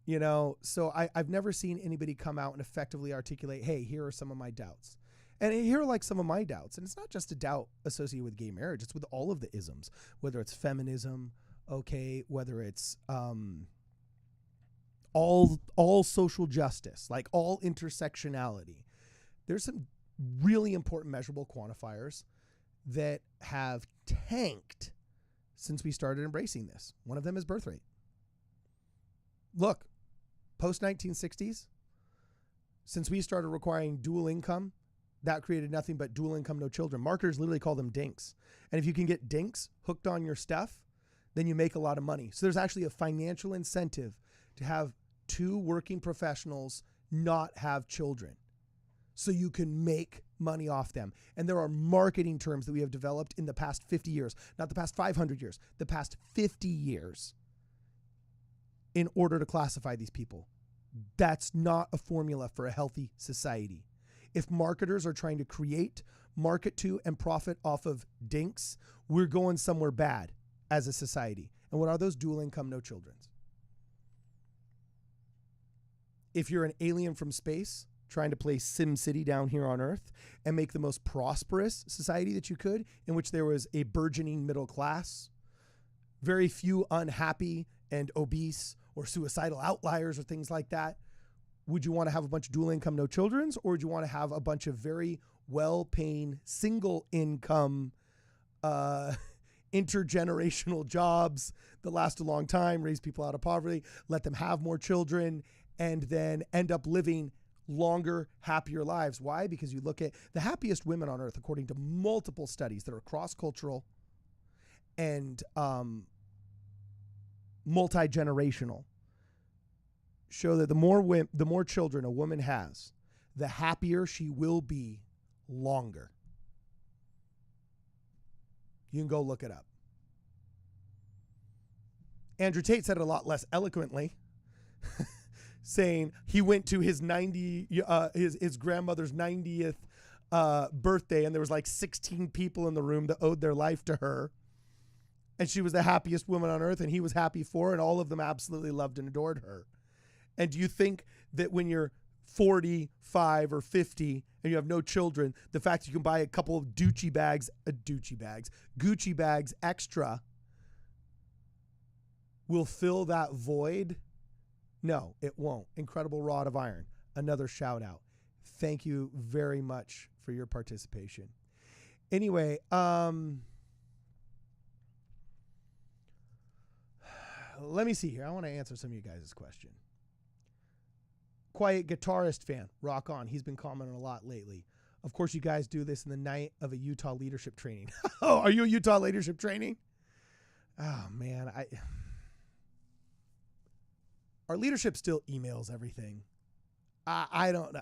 You know, so I've never seen anybody come out and effectively articulate, hey, here are some of my doubts. And here are like some of my doubts. And it's not just a doubt associated with gay marriage. It's with all of the isms, whether it's feminism, okay, whether it's all social justice, like all intersectionality. There's some really important measurable quantifiers that have tanked since we started embracing this. One of them is birth rate. Look, post-1960s, since we started requiring dual income, that created nothing but dual income, no children. Marketers literally call them dinks. And if you can get dinks hooked on your stuff, then you make a lot of money. So there's actually a financial incentive to have two working professionals not have children, so you can make money off them. And there are marketing terms that we have developed in the past 50 years, not the past 500 years, the past 50 years, in order to classify these people. That's not a formula for a healthy society. If marketers are trying to create, market to, and profit off of dinks, we're going somewhere bad as a society. And what are those? Dual income, no children's. If you're an alien from space trying to play Sim City down here on Earth and make the most prosperous society that you could, in which there was a burgeoning middle class, very few unhappy and obese or suicidal outliers or things like that, would you want to have a bunch of dual income, no children's, or would you want to have a bunch of very well-paying, single income, intergenerational jobs that last a long time, raise people out of poverty, let them have more children, and then end up living longer, happier lives? Why? Because you look at the happiest women on earth, according to multiple studies that are cross-cultural and multi-generational, show that the more children a woman has, the happier she will be longer. You can go look it up. Andrew Tate said it a lot less eloquently. saying he went to his his grandmother's 90th birthday, and there was like 16 people in the room that owed their life to her, and she was the happiest woman on earth, and he was happy for her, and all of them absolutely loved and adored her. And do you think that when you're 45 or 50 and you have no children, the fact that you can buy a couple of Gucci bags extra will fill that void? No, it won't. Incredible Rod of Iron. Another shout out. Thank you very much for your participation. Anyway, let me see here. I want to answer some of you guys' question. Quiet guitarist fan, rock on. He's been commenting a lot lately. Of course, you guys do this in the night of a Utah leadership training. Oh, are you a Utah leadership training? Oh, man. Our leadership still emails everything. I don't know.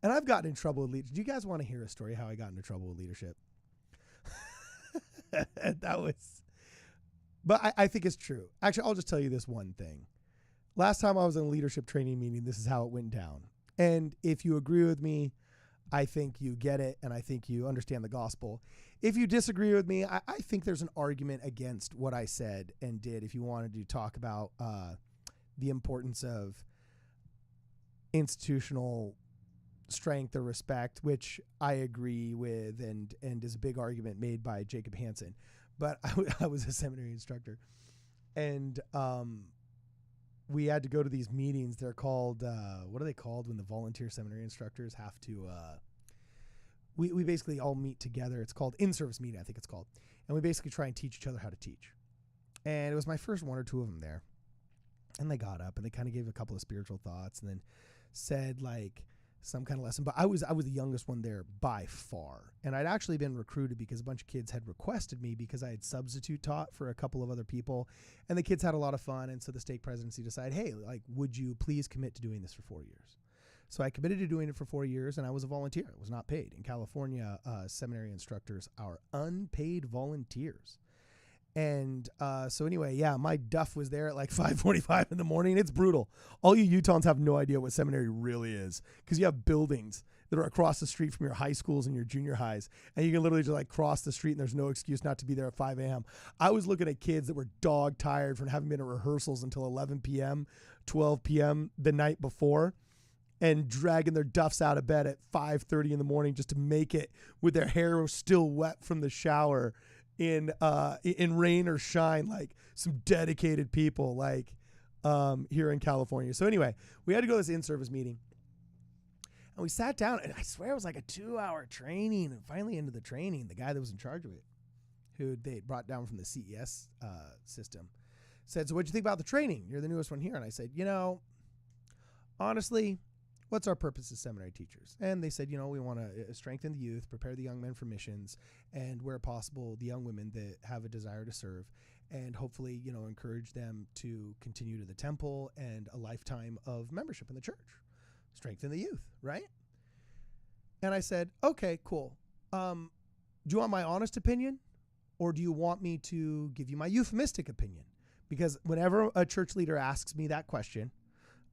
And I've gotten in trouble with leadership. Do you guys want to hear a story how I got into trouble with leadership? But I think it's true. Actually, I'll just tell you this one thing. Last time I was in a leadership training meeting, this is how it went down. And if you agree with me, I think you get it, and I think you understand the gospel. If you disagree with me, I think there's an argument against what I said and did if you wanted to talk about the importance of institutional strength or respect, which I agree with and is a big argument made by Jacob Hansen. But I was a seminary instructor, and we had to go to these meetings. They're called, what are they called when the volunteer seminary instructors have to, we basically all meet together. It's called in-service meeting, I think it's called. And we basically try and teach each other how to teach. And it was my first one or two of them there. And they got up and they kind of gave a couple of spiritual thoughts and then said like some kind of lesson. But I was the youngest one there by far. And I'd actually been recruited because a bunch of kids had requested me because I had substitute taught for a couple of other people. And the kids had a lot of fun. And so the stake presidency decided, hey, like, would you please commit to doing this for 4 years? So I committed to doing it for 4 years, and I was a volunteer. It was not paid. In California, seminary instructors are unpaid volunteers. And so anyway, yeah, my duff was there at like 5:45 in the morning. It's brutal. All you Utahns have no idea what seminary really is because you have buildings that are across the street from your high schools and your junior highs. And you can literally just like cross the street and there's no excuse not to be there at 5 a.m. I was looking at kids that were dog tired from having been at rehearsals until 11 p.m., 12 p.m. the night before and dragging their duffs out of bed at 5:30 in the morning just to make it with their hair still wet from the shower in rain or shine, like some dedicated people like here in California. So anyway, we had to go to this in-service meeting. And we sat down, and I swear it was like a 2-hour training. And finally into the training, the guy that was in charge of it, who they brought down from the CES system, said, so what'd you think about the training? You're the newest one here. And I said, honestly, what's our purpose as seminary teachers? And they said, we want to strengthen the youth, prepare the young men for missions, and where possible, the young women that have a desire to serve, and hopefully, encourage them to continue to the temple and a lifetime of membership in the church. Strengthen the youth, right? And I said, okay, cool. Do you want my honest opinion, or do you want me to give you my euphemistic opinion? Because whenever a church leader asks me that question,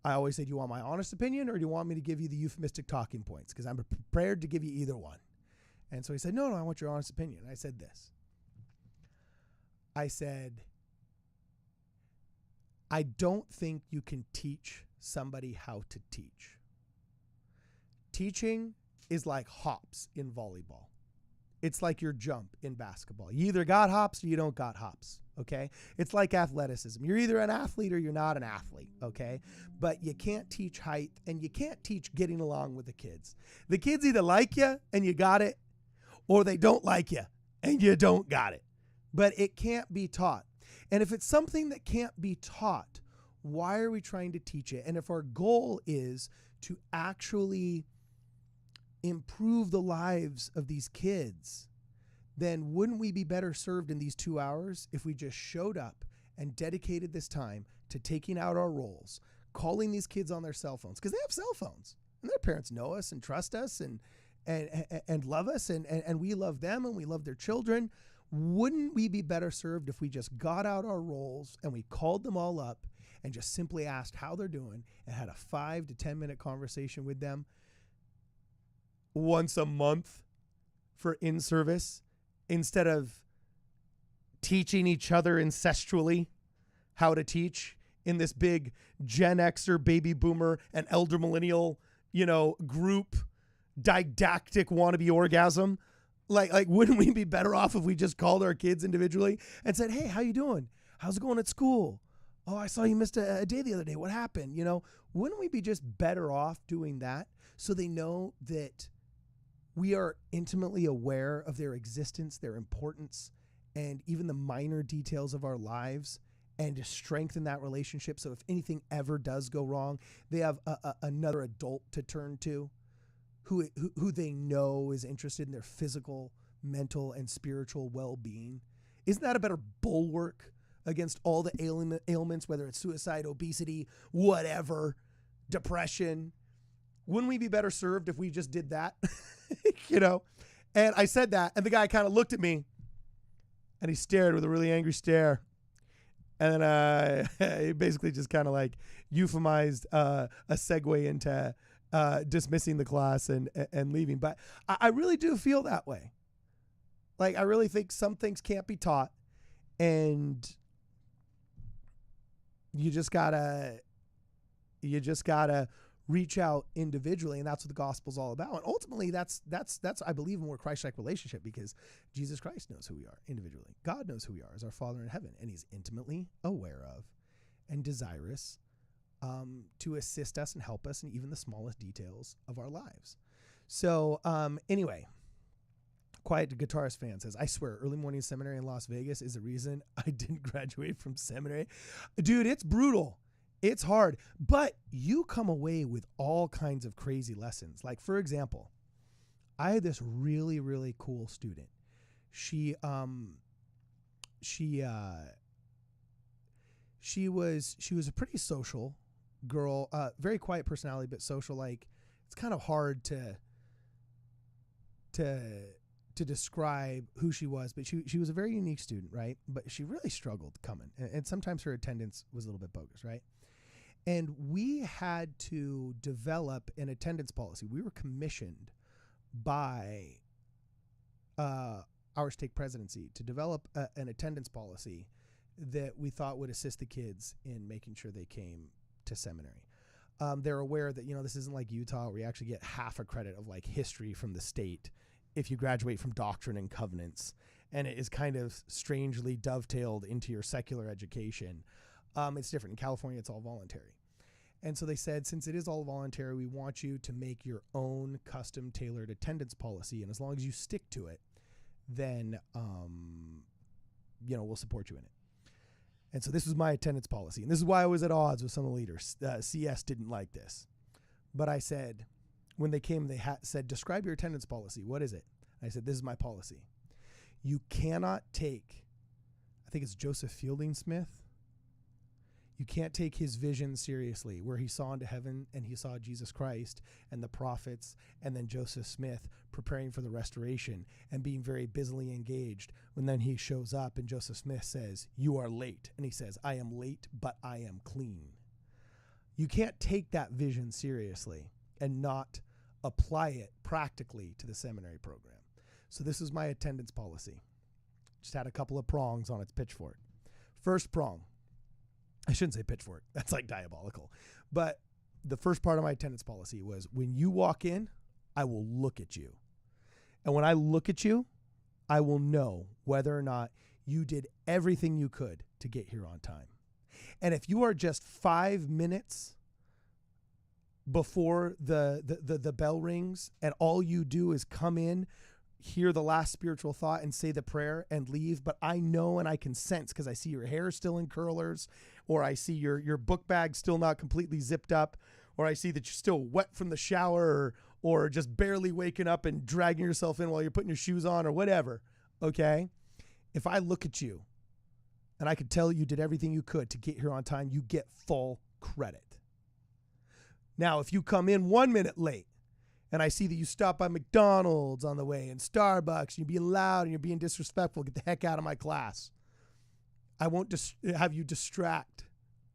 I always say, do you want my honest opinion or do you want me to give you the euphemistic talking points? Because I'm prepared to give you either one. And so he said, no, I want your honest opinion. And I said this. I said, I don't think you can teach somebody how to teach. Teaching is like hops in volleyball. It's like your jump in basketball. You either got hops or you don't got hops, okay? It's like athleticism. You're either an athlete or you're not an athlete, okay? But you can't teach height and you can't teach getting along with the kids. The kids either like you and you got it, or they don't like you and you don't got it. But it can't be taught. And if it's something that can't be taught, why are we trying to teach it? And if our goal is to actually improve the lives of these kids, then wouldn't we be better served in these 2 hours if we just showed up and dedicated this time to taking out our roles, calling these kids on their cell phones, because they have cell phones and their parents know us and trust us and love us and we love them and we love their children. Wouldn't we be better served if we just got out our roles and we called them all up and just simply asked how they're doing and had a 5 to 10 minute conversation with them once a month for in-service, instead of teaching each other ancestrally how to teach in this big Gen Xer, baby boomer, and elder millennial, group didactic wannabe orgasm. Like, wouldn't we be better off if we just called our kids individually and said, hey, how you doing? How's it going at school? Oh, I saw you missed a day the other day. What happened? Wouldn't we be just better off doing that so they know that we are intimately aware of their existence, their importance, and even the minor details of our lives, and to strengthen that relationship so if anything ever does go wrong, they have another adult to turn to who they know is interested in their physical, mental, and spiritual well-being. Isn't that a better bulwark against all the ailments, whether it's suicide, obesity, whatever, depression? Wouldn't we be better served if we just did that? And I said that, and the guy kind of looked at me, and he stared with a really angry stare. And then he basically just kind of like euphemized a segue into dismissing the class and leaving. But I really do feel that way. Like, I really think some things can't be taught, and you just gotta reach out individually, and that's what the gospel's all about. And ultimately, that's I believe, a more Christ-like relationship, because Jesus Christ knows who we are individually. God knows who we are as our Father in heaven, and he's intimately aware of and desirous to assist us and help us in even the smallest details of our lives. So anyway, Quiet Guitarist fan says, I swear, early morning seminary in Las Vegas is the reason I didn't graduate from seminary. Dude, it's brutal. It's hard, but you come away with all kinds of crazy lessons. Like, for example, I had this really, really cool student. She was a pretty social girl, very quiet personality, but social. Like, it's kind of hard to describe who she was, but she was a very unique student, right? But she really struggled coming, and sometimes her attendance was a little bit bogus, right? And we had to develop an attendance policy. We were commissioned by our stake presidency to develop an attendance policy that we thought would assist the kids in making sure they came to seminary. They're aware that, this isn't like Utah where you actually get half a credit of like history from the state if you graduate from Doctrine and Covenants, and it is kind of strangely dovetailed into your secular education. It's different. In California, it's all voluntary. And so they said, since it is all voluntary, we want you to make your own custom tailored attendance policy. And as long as you stick to it, then, we'll support you in it. And so this was my attendance policy. And this is why I was at odds with some of the leaders. CS didn't like this. But I said, when they came, they said, describe your attendance policy. What is it? I said, this is my policy. You cannot take, I think it's Joseph Fielding Smith. You can't take his vision seriously, where he saw into heaven and he saw Jesus Christ and the prophets, and then Joseph Smith preparing for the restoration and being very busily engaged. When then he shows up and Joseph Smith says, you are late. And he says, I am late, but I am clean. You can't take that vision seriously and not apply it practically to the seminary program. So this is my attendance policy. Just had a couple of prongs on its pitchfork. First prong. I shouldn't say pitchfork. That's like diabolical. But the first part of my attendance policy was, when you walk in, I will look at you. And when I look at you, I will know whether or not you did everything you could to get here on time. And if you are just 5 minutes before the bell rings and all you do is come in, hear the last spiritual thought and say the prayer and leave, but I know and I can sense, because I see your hair still in curlers, or I see your book bag still not completely zipped up, or I see that you're still wet from the shower, or just barely waking up and dragging yourself in while you're putting your shoes on, or whatever, okay? If I look at you and I can tell you did everything you could to get here on time, you get full credit. Now, if you come in 1 minute late, and I see that you stop by McDonald's on the way and Starbucks, you're being loud and you're being disrespectful, get the heck out of my class. I won't have you distract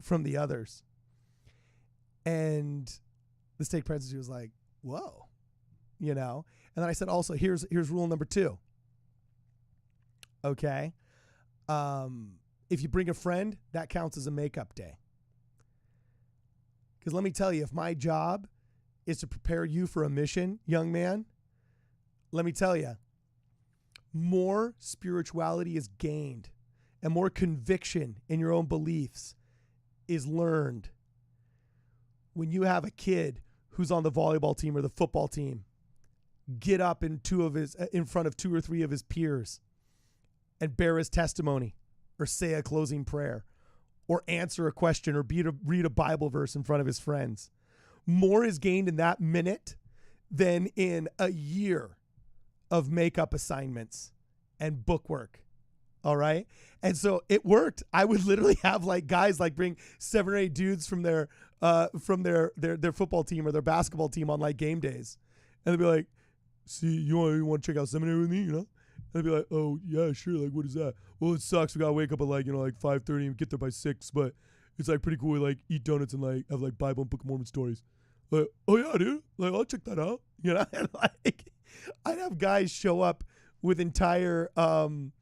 from the others. And the stake presidency was like, whoa, you know? And then I said, also, here's rule number 2. Okay. If you bring a friend, that counts as a makeup day. Because let me tell you, if my job is to prepare you for a mission, young man, let me tell you, more spirituality is gained and more conviction in your own beliefs is learned when you have a kid who's on the volleyball team or the football team get up in front of 2 or 3 of his peers and bear his testimony or say a closing prayer or answer a question or read a Bible verse in front of his friends. More is gained in that minute than in a year of makeup assignments and bookwork. All right. And so it worked. I would literally have like guys like bring 7 or 8 dudes from their football team or their basketball team on like game days. And they'd be like, see, you want to check out seminary with me, you know? And they'd be like, oh yeah, sure. Like, what is that? Well, it sucks. We got to wake up at like 5:30 and get there by 6, but it's like pretty cool. We like eat donuts and like have like Bible and Book of Mormon stories. Like, oh yeah, dude. Like, I'll check that out. You know, and like I'd have guys show up with entire starting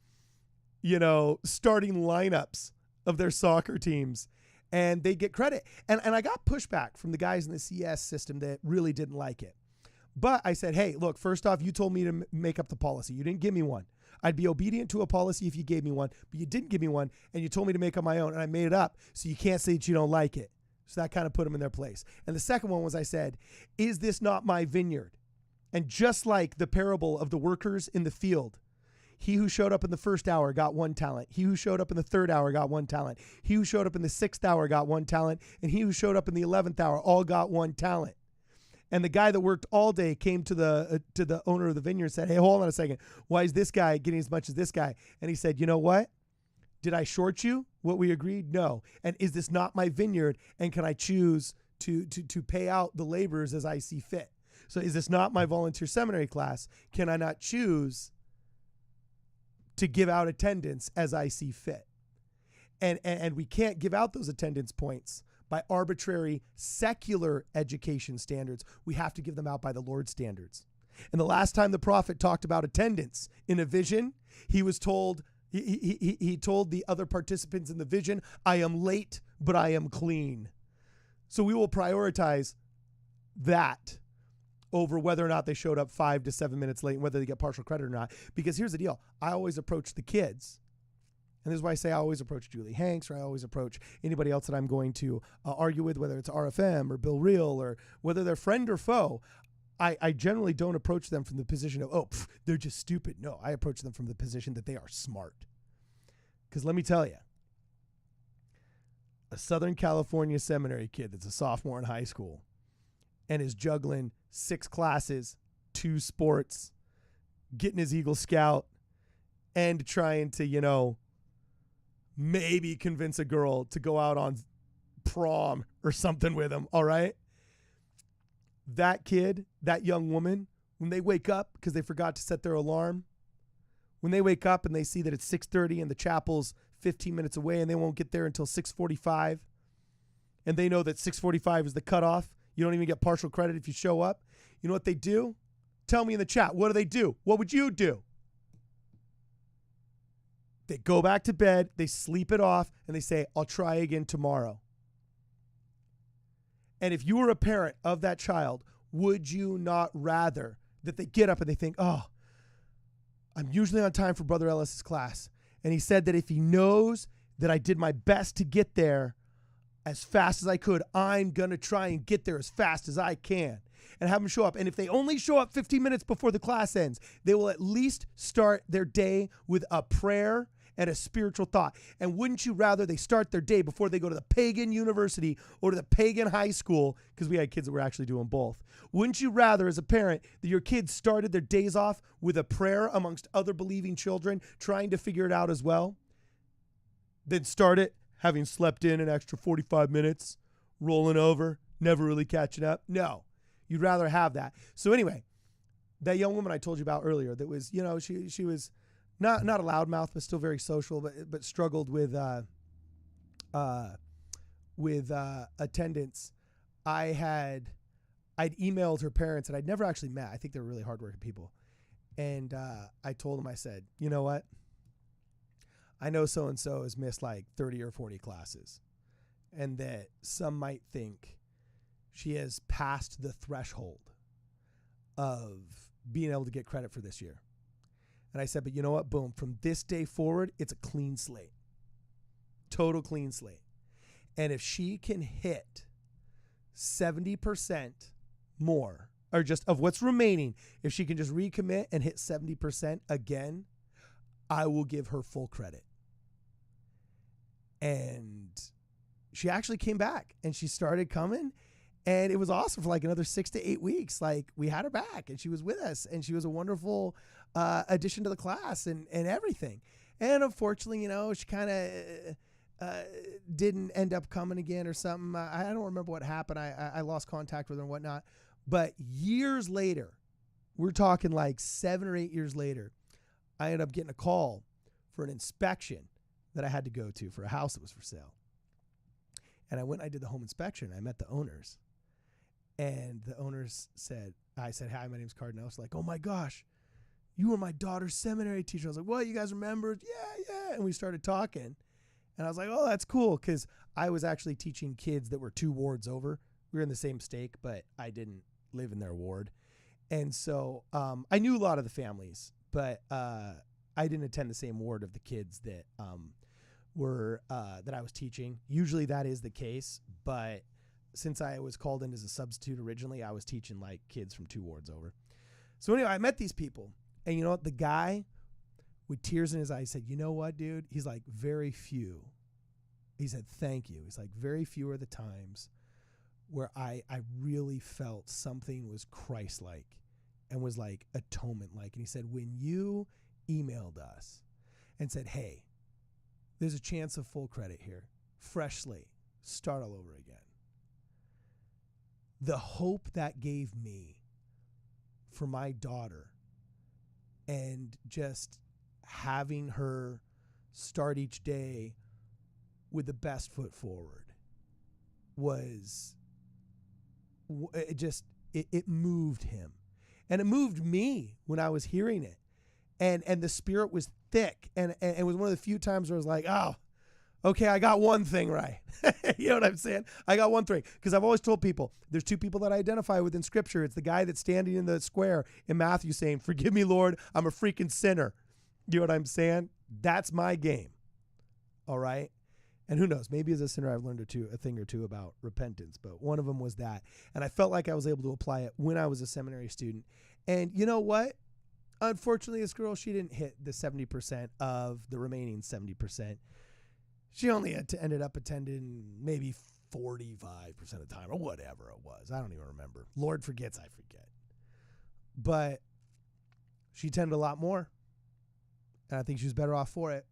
lineups of their soccer teams, and they get credit. And I got pushback from the guys in the CS system that really didn't like it. But I said, hey, look, first off, you told me to make up the policy. You didn't give me one. I'd be obedient to a policy if you gave me one, but you didn't give me one, and you told me to make up my own, and I made it up, so you can't say that you don't like it. So that kind of put them in their place. And the second one was I said, is this not my vineyard? And just like the parable of the workers in the field, he who showed up in the first hour got 1 talent. He who showed up in the third hour got 1 talent. He who showed up in the 6th hour got 1 talent. And he who showed up in the 11th hour all got 1 talent. And the guy that worked all day came to the owner of the vineyard and said, hey, hold on a second. Why is this guy getting as much as this guy? And he said, you know what? Did I short you what we agreed? No. And is this not my vineyard? And can I choose to pay out the laborers as I see fit? So is this not my volunteer seminary class? Can I not choose to give out attendance as I see fit? And we can't give out those attendance points by arbitrary secular education standards. We have to give them out by the Lord's standards. And the last time the prophet talked about attendance in a vision, he was told, he told the other participants in the vision, I am late, but I am clean. So we will prioritize that over whether or not they showed up 5 to 7 minutes late and whether they get partial credit or not. Because here's the deal. I always approach the kids. And this is why I say I always approach Julie Hanks, or I always approach anybody else that I'm going to argue with, whether it's RFM or Bill Reel, or whether they're friend or foe. I generally don't approach them from the position of, they're just stupid. No, I approach them from the position that they are smart. Because let me tell you, a Southern California seminary kid that's a sophomore in high school and is juggling 6 classes, 2 sports, getting his Eagle Scout, and trying to, maybe convince a girl to go out on prom or something with him, all right? That kid, that young woman, when they wake up because they forgot to set their alarm, when they wake up and they see that it's 6:30 and the chapel's 15 minutes away and they won't get there until 6:45, and they know that 6:45 is the cutoff, you don't even get partial credit if you show up, you know what they do? Tell me in the chat, what do they do? What would you do? They go back to bed, they sleep it off, and they say, I'll try again tomorrow. And if you were a parent of that child, would you not rather that they get up and they think, oh, I'm usually on time for Brother Ellis's class. And he said that if he knows that I did my best to get there as fast as I could, I'm going to try and get there as fast as I can. And have them show up. And if they only show up 15 minutes before the class ends, they will at least start their day with a prayer and a spiritual thought. And wouldn't you rather they start their day before they go to the pagan university or to the pagan high school, because we had kids that were actually doing both. Wouldn't you rather, as a parent, that your kids started their days off with a prayer amongst other believing children, trying to figure it out as well, than start it having slept in an extra 45 minutes, rolling over, never really catching up? No. You'd rather have that. So anyway, that young woman I told you about earlier that was, she was not a loudmouth, but still very social, but struggled with with attendance, I'd emailed her parents, and I'd never actually met. I think they were really hardworking people. And I told them, I said, you know what? I know so-and-so has missed like 30 or 40 classes, and that some might think she has passed the threshold of being able to get credit for this year. And I said, but you know what? Boom. From this day forward, it's a clean slate. Total clean slate. And if she can hit 70% more, or just of what's remaining, if she can just recommit and hit 70% again, I will give her full credit. And she actually came back and she started coming, and it was awesome for like another 6 to 8 weeks. Like, we had her back and she was with us, and she was a wonderful addition to the class and everything. And unfortunately, she kind of didn't end up coming again or something. I don't remember what happened. I lost contact with her and whatnot. But years later, we're talking like 7 or 8 years later, I ended up getting a call for an inspection that I had to go to for a house that was for sale. And I went and I did the home inspection. I met the owners. And the owners said, I said, hi, my name's Cardon. I was like, oh my gosh, you were my daughter's seminary teacher. I was like, what, you guys remember? Yeah. And we started talking. And I was like, oh, that's cool. Because I was actually teaching kids that were 2 wards over. We were in the same stake, but I didn't live in their ward. And so I knew a lot of the families, but I didn't attend the same ward of the kids that that I was teaching. Usually that is the case, but since I was called in as a substitute originally, I was teaching like kids from 2 wards over. So anyway, I met these people, and you know what? The guy with tears in his eyes said, you know what, dude? He's like, very few. He said, thank you. He's like, very few are the times where I really felt something was Christ-like and was like atonement-like. And he said, when you emailed us and said, hey, there's a chance of full credit here, fresh slate, start all over again. The hope that gave me for my daughter, and just having her start each day with the best foot forward was, it moved him. And it moved me when I was hearing it. And the spirit was thick. And it was one of the few times where I was like, oh, okay, I got one thing right. You know what I'm saying? I got one thing. Because I've always told people, there's 2 people that I identify with in Scripture. It's the guy that's standing in the square in Matthew saying, forgive me, Lord, I'm a freaking sinner. You know what I'm saying? That's my game. All right? And who knows, maybe as a sinner I've learned a thing or two about repentance, but one of them was that. And I felt like I was able to apply it when I was a seminary student. And you know what? Unfortunately, this girl, she didn't hit the 70% of the remaining 70%. She only ended up attending maybe 45% of the time or whatever it was. I don't even remember. Lord forgets, I forget. But she attended a lot more. And I think she was better off for it.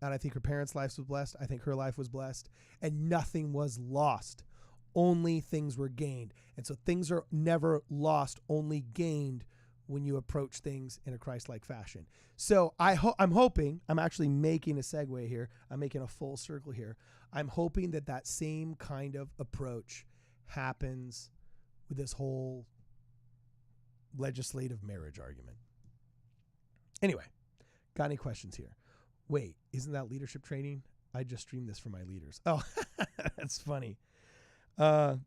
And I think her parents' lives was blessed. I think her life was blessed. And nothing was lost. Only things were gained. And so things are never lost, only gained when you approach things in a Christ-like fashion. So I'm hoping, I'm actually making a segue here. I'm making a full circle here. I'm hoping that same kind of approach happens with this whole legislative marriage argument. Anyway, got any questions here? Wait, isn't that leadership training? I just streamed this for my leaders. Oh, that's funny. Homeboy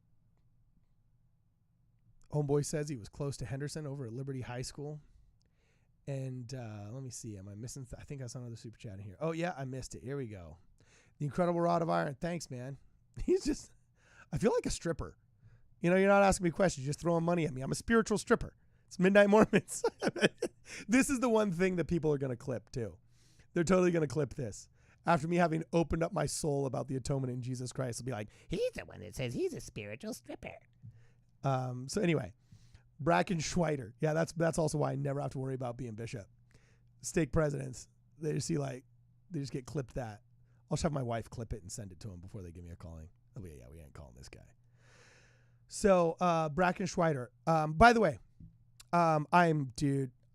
says he was close to Henderson over at Liberty High School. And let me see. Am I missing? I think I saw another super chat in here. Oh, yeah, I missed it. Here we go. The Incredible Rod of Iron. Thanks, man. He's just, I feel like a stripper. You know, you're not asking me questions. You're just throwing money at me. I'm a spiritual stripper. It's Midnight Mormons. This is the one thing that people are going to clip, too. They're totally going to clip this. After me having opened up my soul about the atonement in Jesus Christ, they'll be like, he's the one that says he's a spiritual stripper. So anyway, Bracken Schweider. Yeah, that's also why I never have to worry about being bishop. Stake presidents, they just get clipped that. I'll just have my wife clip it and send it to them before they give me a calling. Oh, yeah, we ain't calling this guy. So, Bracken Schweider. By the way, I'm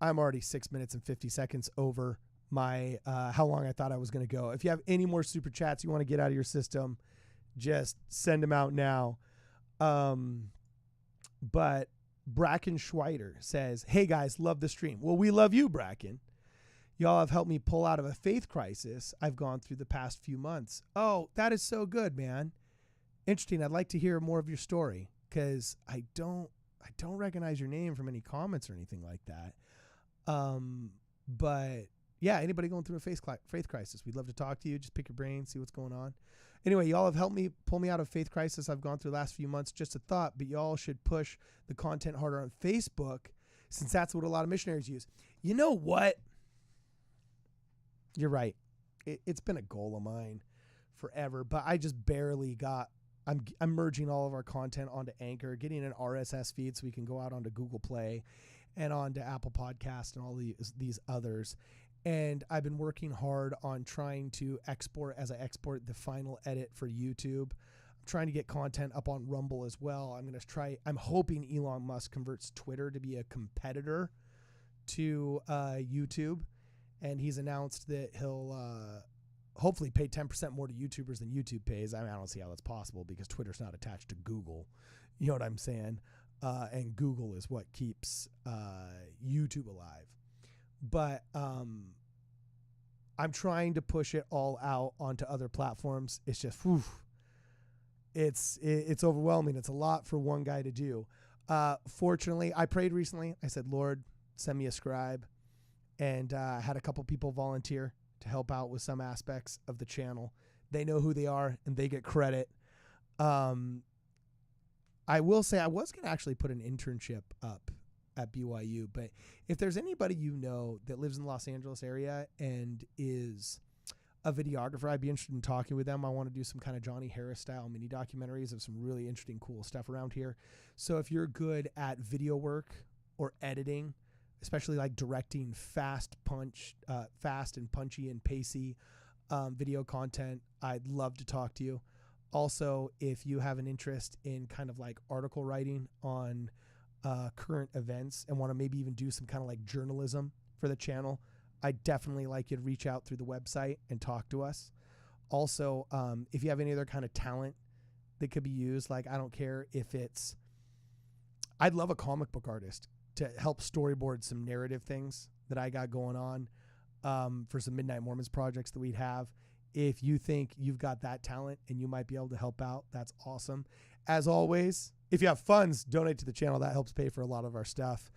already 6 minutes and 50 seconds over my how long I thought I was going to go. If you have any more super chats you want to get out of your system, just send them out now. But Bracken Schweider says, hey guys, love the stream. Well, we love you, Bracken. Y'all have helped me pull out of a faith crisis I've gone through the past few months. Oh, that is so good, man. Interesting. I'd like to hear more of your story because I don't recognize your name from any comments or anything like that. But yeah, anybody going through a faith crisis, we'd love to talk to you. Just pick your brain, see what's going on. Anyway, y'all have helped me pull me out of faith crisis I've gone through the last few months. Just a thought, but y'all should push the content harder on Facebook since that's what a lot of missionaries use. You know what? You're right. It's been a goal of mine forever, but I just barely got. I'm merging all of our content onto Anchor, getting an RSS feed so we can go out onto Google Play and onto Apple Podcast and all these others. And I've been working hard on trying to export the final edit for YouTube. I'm trying to get content up on Rumble as well. I'm hoping Elon Musk converts Twitter to be a competitor to YouTube. And he's announced that he'll hopefully pay 10% more to YouTubers than YouTube pays. I mean, I don't see how that's possible because Twitter's not attached to Google. You know what I'm saying? And Google is what keeps YouTube alive. But I'm trying to push it all out onto other platforms. It's just, it's overwhelming. It's a lot for one guy to do. Fortunately, I prayed recently. I said, Lord, send me a scribe. And I had a couple people volunteer to help out with some aspects of the channel. They know who they are and they get credit. I will say I was going to actually put an internship up at BYU, but if there's anybody you know that lives in the Los Angeles area and is a videographer, I'd be interested in talking with them. I want to do some kind of Johnny Harris style mini documentaries of some really interesting, cool stuff around here. So if you're good at video work or editing, especially like directing fast and punchy and pacey video content, I'd love to talk to you. Also, if you have an interest in kind of like article writing on current events and want to maybe even do some kind of like journalism for the channel, I'd definitely like you to reach out through the website and talk to us. Also, if you have any other kind of talent that could be used, like I don't care if I'd love a comic book artist to help storyboard some narrative things that I got going on for some Midnight Mormons projects that we'd have. If you think you've got that talent and you might be able to help out, that's awesome. As always, if you have funds, donate to the channel. That helps pay for a lot of our stuff.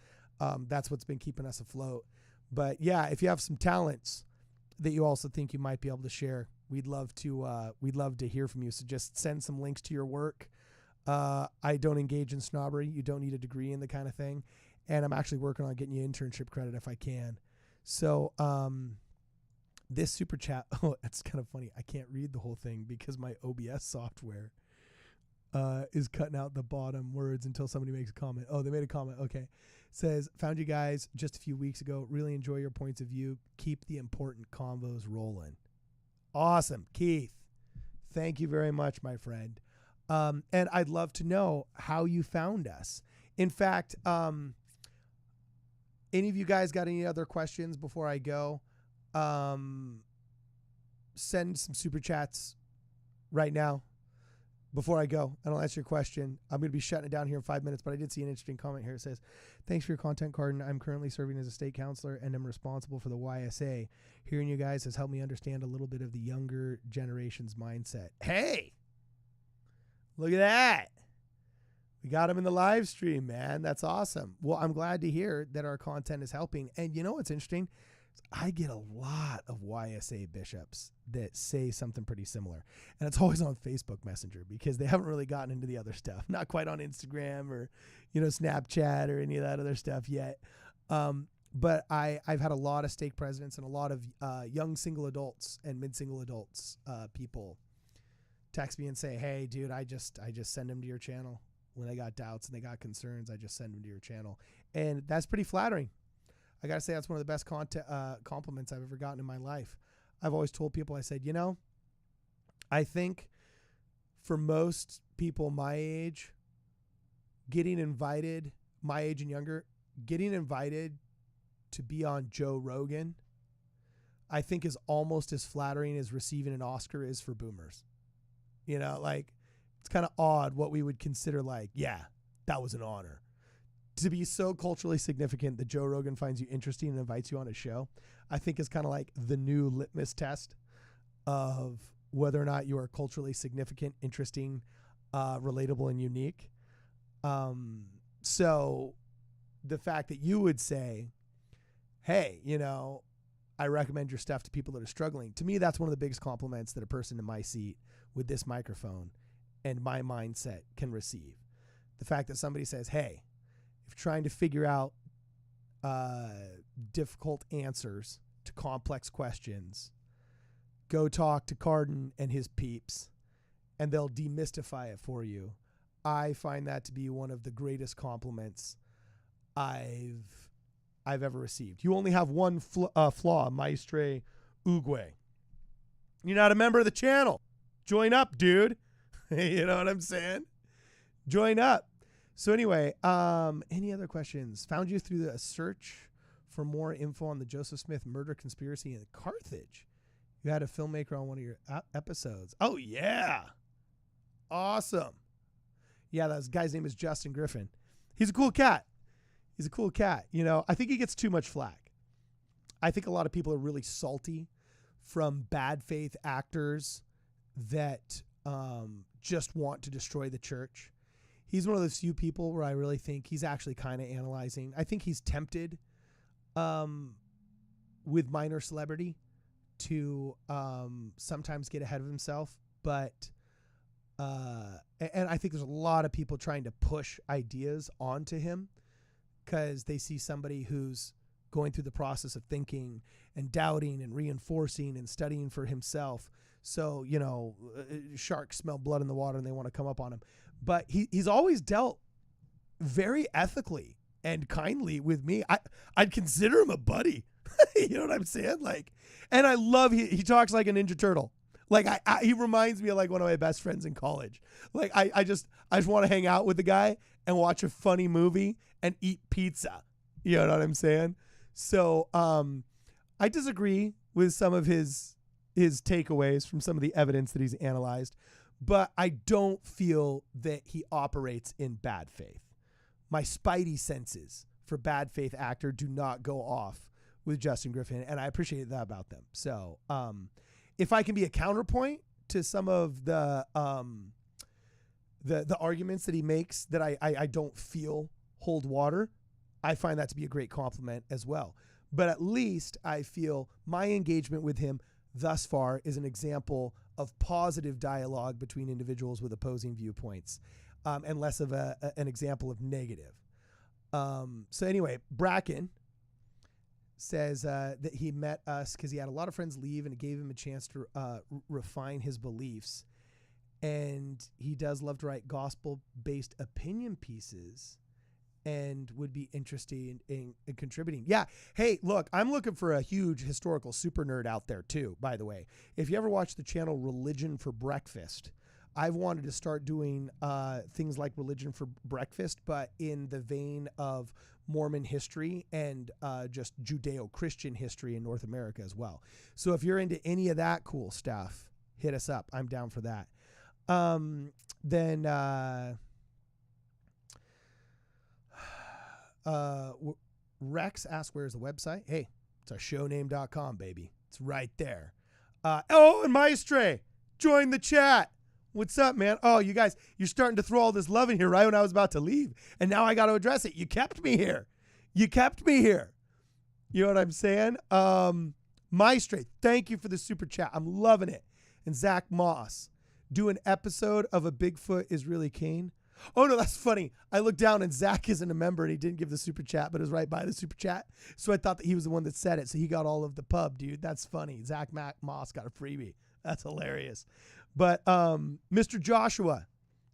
That's what's been keeping us afloat. But yeah, if you have some talents that you also think you might be able to share, we'd love to hear from you. So just send some links to your work. I don't engage in snobbery. You don't need a degree in the kind of thing. And I'm actually working on getting you internship credit if I can. So this super chat, it's kind of funny. I can't read the whole thing because my OBS software is cutting out the bottom words until somebody makes a comment. Oh, they made a comment. Okay. Says, found you guys just a few weeks ago. Really enjoy your points of view. Keep the important convos rolling. Awesome. Keith, thank you very much, my friend. And I'd love to know how you found us. In fact, any of you guys got any other questions before I go? Send some super chats right now before I go, and I'll answer your question. I'm going to be shutting it down here in 5 minutes, but I did see an interesting comment here. It says, thanks for your content, Cardon. I'm currently serving as a state counselor and am responsible for the YSA. Hearing you guys has helped me understand a little bit of the younger generation's mindset. Hey, look at that. We got him in the live stream, man. That's awesome. Well, I'm glad to hear that our content is helping. And you know what's interesting? I get a lot of YSA bishops that say something pretty similar. And it's always on Facebook Messenger because they haven't really gotten into the other stuff. Not quite on Instagram or, Snapchat or any of that other stuff yet. But I've had a lot of stake presidents and a lot of young single adults and mid-single adults people text me and say, hey, dude, I just send them to your channel. When they got doubts and they got concerns, I just send them to your channel. And that's pretty flattering. I got to say, that's one of the best compliments I've ever gotten in my life. I've always told people, I said, I think for most people my age, my age and younger, getting invited to be on Joe Rogan, I think is almost as flattering as receiving an Oscar is for boomers. Like it's kind of odd what we would consider like, yeah, that was an honor. To be so culturally significant that Joe Rogan finds you interesting and invites you on his show, I think is kind of like the new litmus test of whether or not you are culturally significant, interesting, relatable, and unique. So the fact that you would say, hey, I recommend your stuff to people that are struggling. To me, that's one of the biggest compliments that a person in my seat with this microphone and my mindset can receive. The fact that somebody says, hey, if you're trying to figure out difficult answers to complex questions, go talk to Cardon and his peeps, and they'll demystify it for you. I find that to be one of the greatest compliments I've ever received. You only have one flaw, Maestre Uguay. You're not a member of the channel. Join up, dude. You know what I'm saying? Join up. So anyway, any other questions? Found you through a search for more info on the Joseph Smith murder conspiracy in Carthage. You had a filmmaker on one of your episodes. Oh, yeah. Awesome. Yeah, that guy's name is Justin Griffin. He's a cool cat. I think he gets too much flack. I think a lot of people are really salty from bad faith actors that just want to destroy the church. He's one of those few people where I really think he's actually kind of analyzing. I think he's tempted with minor celebrity to sometimes get ahead of himself. But, and I think there's a lot of people trying to push ideas onto him because they see somebody who's going through the process of thinking and doubting and reinforcing and studying for himself. So, sharks smell blood in the water and they want to come up on him. But he's always dealt very ethically and kindly with me. I'd consider him a buddy. You know what I'm saying? Like, and I love, he talks like a Ninja Turtle. Like he reminds me of like one of my best friends in college. Like I just want to hang out with the guy and watch a funny movie and eat pizza. You know what I'm saying? So, I disagree with some of his takeaways from some of the evidence that he's analyzed, but I don't feel that he operates in bad faith. My spidey senses for bad faith actor do not go off with Justin Griffin, and I appreciate that about them. So, if I can be a counterpoint to some of the arguments that he makes that I don't feel hold water, I find that to be a great compliment as well. But at least I feel my engagement with him thus far is an example of positive dialogue between individuals with opposing viewpoints, and less of an example of negative. So anyway, Bracken says that he met us because he had a lot of friends leave and it gave him a chance to refine his beliefs. And he does love to write gospel-based opinion pieces and would be interested in contributing. Yeah. Hey, look, I'm looking for a huge historical super nerd out there too, by the way. If you ever watch the channel Religion for Breakfast, I've wanted to start doing things like Religion for Breakfast, but in the vein of Mormon history and just Judeo-Christian history in North America as well. So if you're into any of that cool stuff, hit us up. I'm down for that. Then Rex asked, where's the website? Hey, it's our showname.com, baby. It's right there. And Maestre, join the chat. What's up, man? Oh, you guys, you're starting to throw all this love in here right when I was about to leave. And now I got to address it. You kept me here. You know what I'm saying? Maestre, thank you for the super chat. I'm loving it. And Zach Moss, do an episode of A Bigfoot is Really Kane. Oh, no, that's funny. I looked down and Zach isn't a member and he didn't give the super chat, but it was right by the super chat. So I thought that he was the one that said it. So he got all of the pub, dude. That's funny. Zach Moss got a freebie. That's hilarious. But Mr. Joshua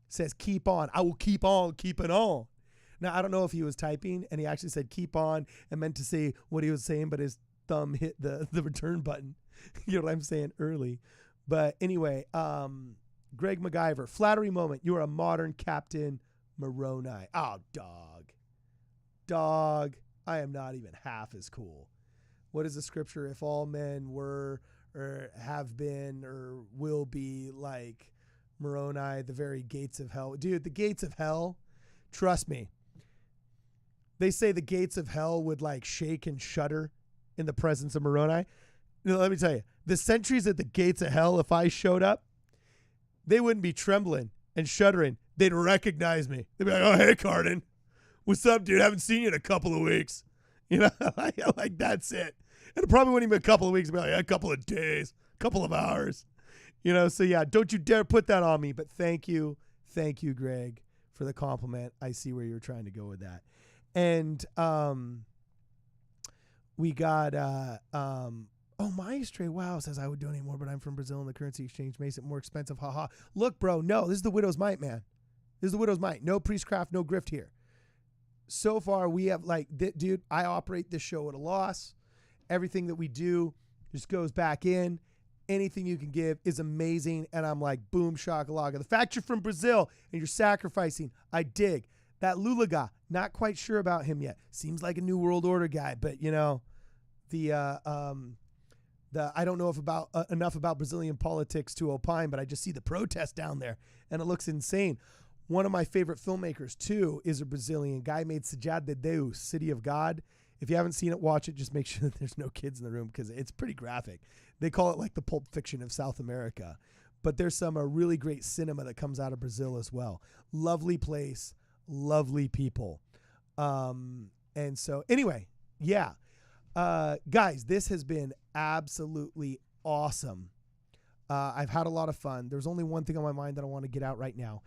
says, keep on. I will keep on keeping on. Now, I don't know if he was typing and he actually said keep on and meant to say what he was saying, but his thumb hit the return button. You know what I'm saying? Early. But anyway, Greg MacGyver, flattery moment. You are a modern Captain Moroni. Oh, dog. I am not even half as cool. What is the scripture? If all men were or have been or will be like Moroni, the very gates of hell. Dude, the gates of hell, trust me. They say the gates of hell would like shake and shudder in the presence of Moroni. Now, let me tell you, the sentries at the gates of hell, if I showed up, they wouldn't be trembling and shuddering. They'd recognize me. They'd be like, oh, hey, Cardon. What's up, dude? Haven't seen you in a couple of weeks. You know, like that's it. And it probably wouldn't even be a couple of weeks. It'd be like a couple of days, a couple of hours. You know, so yeah, don't you dare put that on me. But thank you, Greg, for the compliment. I see where you're trying to go with that. And we got Maestre, wow, says I would donate more, but I'm from Brazil and the currency exchange makes it more expensive. Haha. Look, bro, no, this is the widow's mite, man. This is the widow's mite. No priestcraft, no grift here. So far, we have dude, I operate this show at a loss. Everything that we do just goes back in. Anything you can give is amazing. And I'm like, boom, shakalaka. The fact you're from Brazil and you're sacrificing, I dig. That Lulaga, not quite sure about him yet. Seems like a New World Order guy, but you know, I don't know enough about Brazilian politics to opine, but I just see the protest down there and it looks insane. One of my favorite filmmakers too is a Brazilian guy made Cidade de Deus, City of God. If you haven't seen it, watch it. Just make sure that there's no kids in the room because it's pretty graphic. They call it like the Pulp Fiction of South America, but there's some really great cinema that comes out of Brazil as well. Lovely place, lovely people. And so anyway, yeah. Guys, this has been absolutely awesome. I've had a lot of fun. There's only one thing on my mind that I want to get out right now.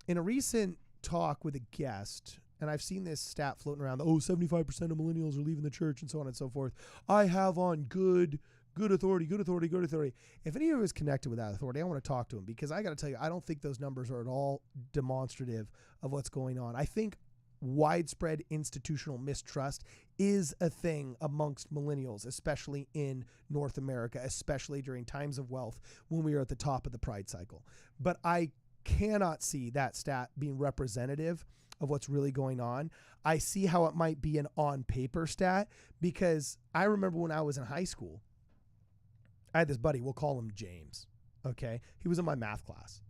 In a recent talk with a guest, and I've seen this stat floating around, 75% of millennials are leaving the church and so on and so forth. I have on good authority. If any of you is connected with that authority, I want to talk to them because I got to tell you, I don't think those numbers are at all demonstrative of what's going on. I think widespread institutional mistrust is a thing amongst millennials, especially in North America, especially during times of wealth when we are at the top of the pride cycle. But I cannot see that stat being representative of what's really going on. I see how it might be an on paper stat because I remember when I was in high school, I had this buddy, we'll call him James. Okay. He was in my math class.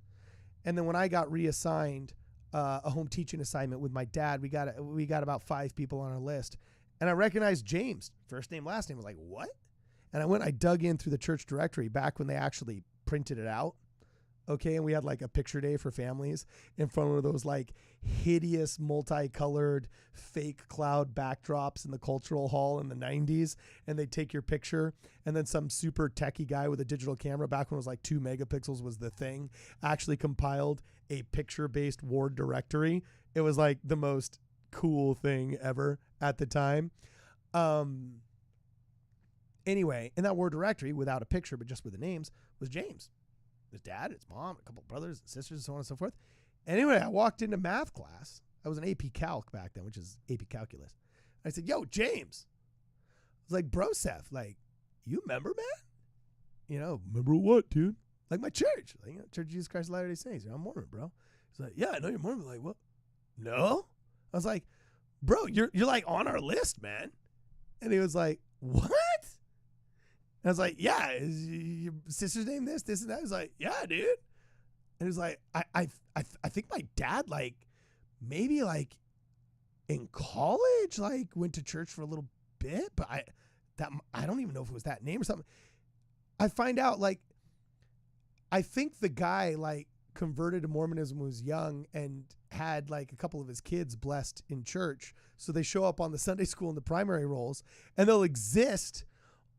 And then when I got reassigned a home teaching assignment with my dad, we got about 5 people on our list. And I recognized James, first name, last name. I was like, what? And I dug in through the church directory back when they actually printed it out. Okay. And we had like a picture day for families in front of those like hideous multicolored fake cloud backdrops in the cultural hall in the 90s. And they take your picture and then some super techie guy with a digital camera back when it was like 2 megapixels was the thing actually compiled a picture-based ward directory. It was like the most cool thing ever at the time. Anyway, in that word directory without a picture, but just with the names was James. His dad, his mom, a couple of brothers and sisters, and so on and so forth. Anyway, I walked into math class. I was an AP Calc back then, which is AP Calculus. I said, yo, James. I was like, bro, Seth, like, you remember, man? You know, remember what, dude? Like my church. Like, Church of Jesus Christ of Latter-day Saints. You know, I'm Mormon, bro. He's like, yeah, I know you're Mormon. Like, what? No? I was like, bro, you're like on our list, man. And he was like, what? And I was like, yeah, is your sister's name this, and that? I was like, yeah, dude. And he was like, I think my dad, like, maybe, like, in college, like, went to church for a little bit, but I don't even know if it was that name or something. I find out, like, I think the guy, like, converted to Mormonism when he was young and had, like, a couple of his kids blessed in church. So they show up on the Sunday school and the primary roles, and they'll exist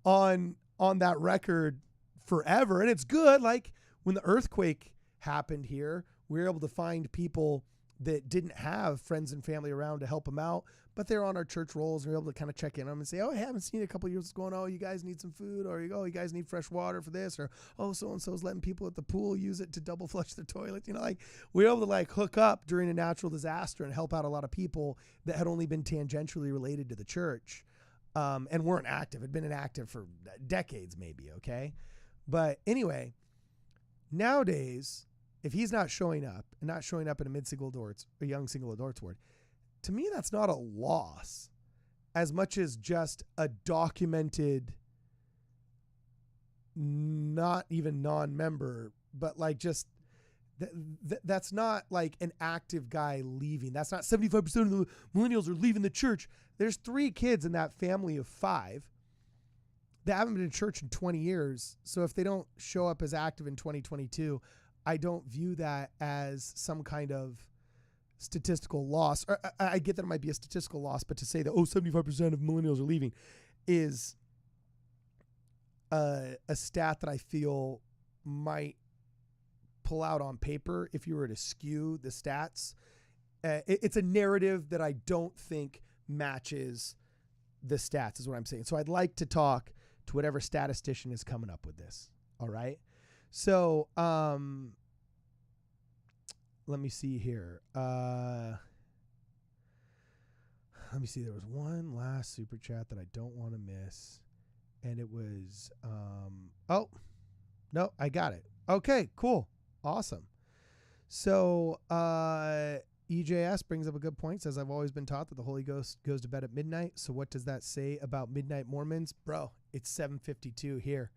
on that record forever. And it's good. Like when the earthquake happened here, we were able to find people that didn't have friends and family around to help them out, but they're on our church rolls and we're able to kind of check in on them and say, oh, I haven't seen you in a couple of years. What's going on? Oh, you guys need some food, or you guys need fresh water for this, or, oh, so-and-so's letting people at the pool use it to double flush their toilet. You know, like we were able to like hook up during a natural disaster and help out a lot of people that had only been tangentially related to the church. And weren't active. Had been inactive for decades, maybe. Okay. But anyway, nowadays, if he's not showing up and not showing up in a young single adults ward, to me, that's not a loss as much as just a documented, not even non-member but like just that's not like an active guy leaving. That's not 75% of the millennials are leaving the church. There's 3 kids in that family of 5 that haven't been to church in 20 years. So if they don't show up as active in 2022, I don't view that as some kind of statistical loss. Or I get that it might be a statistical loss, but to say that, 75% of millennials are leaving is a stat that I feel might pull out on paper if you were to skew the stats. It's a narrative that I don't think matches the stats is what I'm saying. So I'd like to talk to whatever statistician is coming up with this. All right. So let me see here. Let me see. There was one last super chat that I don't want to miss. And it was, oh, no, I got it. Okay, cool. Awesome. So EJS brings up a good point. Says, I've always been taught that the Holy Ghost goes to bed at midnight. So what does that say about midnight Mormons? Bro, it's 7:52 here.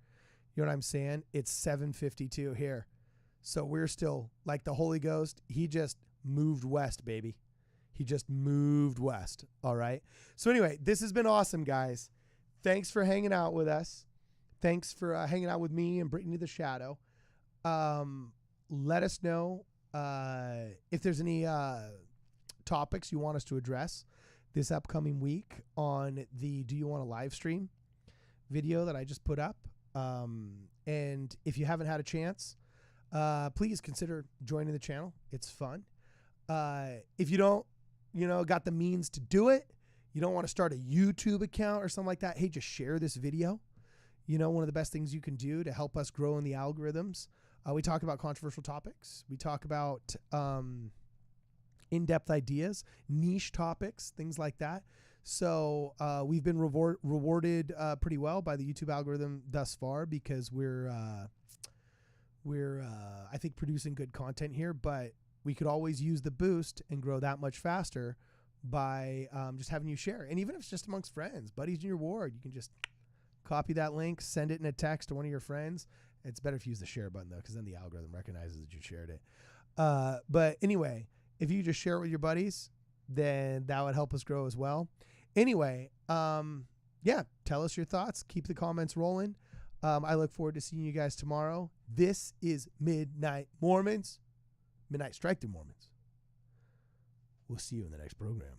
You know what I'm saying? It's 7:52 here. So we're still like the Holy Ghost. He just moved west, baby. He just moved west. All right. So anyway, this has been awesome, guys. Thanks for hanging out with us. Thanks for hanging out with me and Brittany the Shadow. Let us know if there's any topics you want us to address this upcoming week on the Do You Want to Live Stream video that I just put up. And if you haven't had a chance, please consider joining the channel. It's fun. If you don't, got the means to do it, you don't want to start a YouTube account or something like that, hey, just share this video. One of the best things you can do to help us grow in the algorithms. We talk about controversial topics. We talk about in-depth ideas, niche topics, things like that. So we've been rewarded pretty well by the YouTube algorithm thus far because we're I think producing good content here, but we could always use the boost and grow that much faster by just having you share. And even if it's just amongst friends, buddies in your ward, you can just copy that link, send it in a text to one of your friends. It's better if you use the share button though, because then the algorithm recognizes that you shared it. But anyway, if you just share it with your buddies, then that would help us grow as well. Anyway, yeah, tell us your thoughts. Keep the comments rolling. I look forward to seeing you guys tomorrow. This is Midnight Mormons. Midnight Strike Through Mormons. We'll see you in the next program.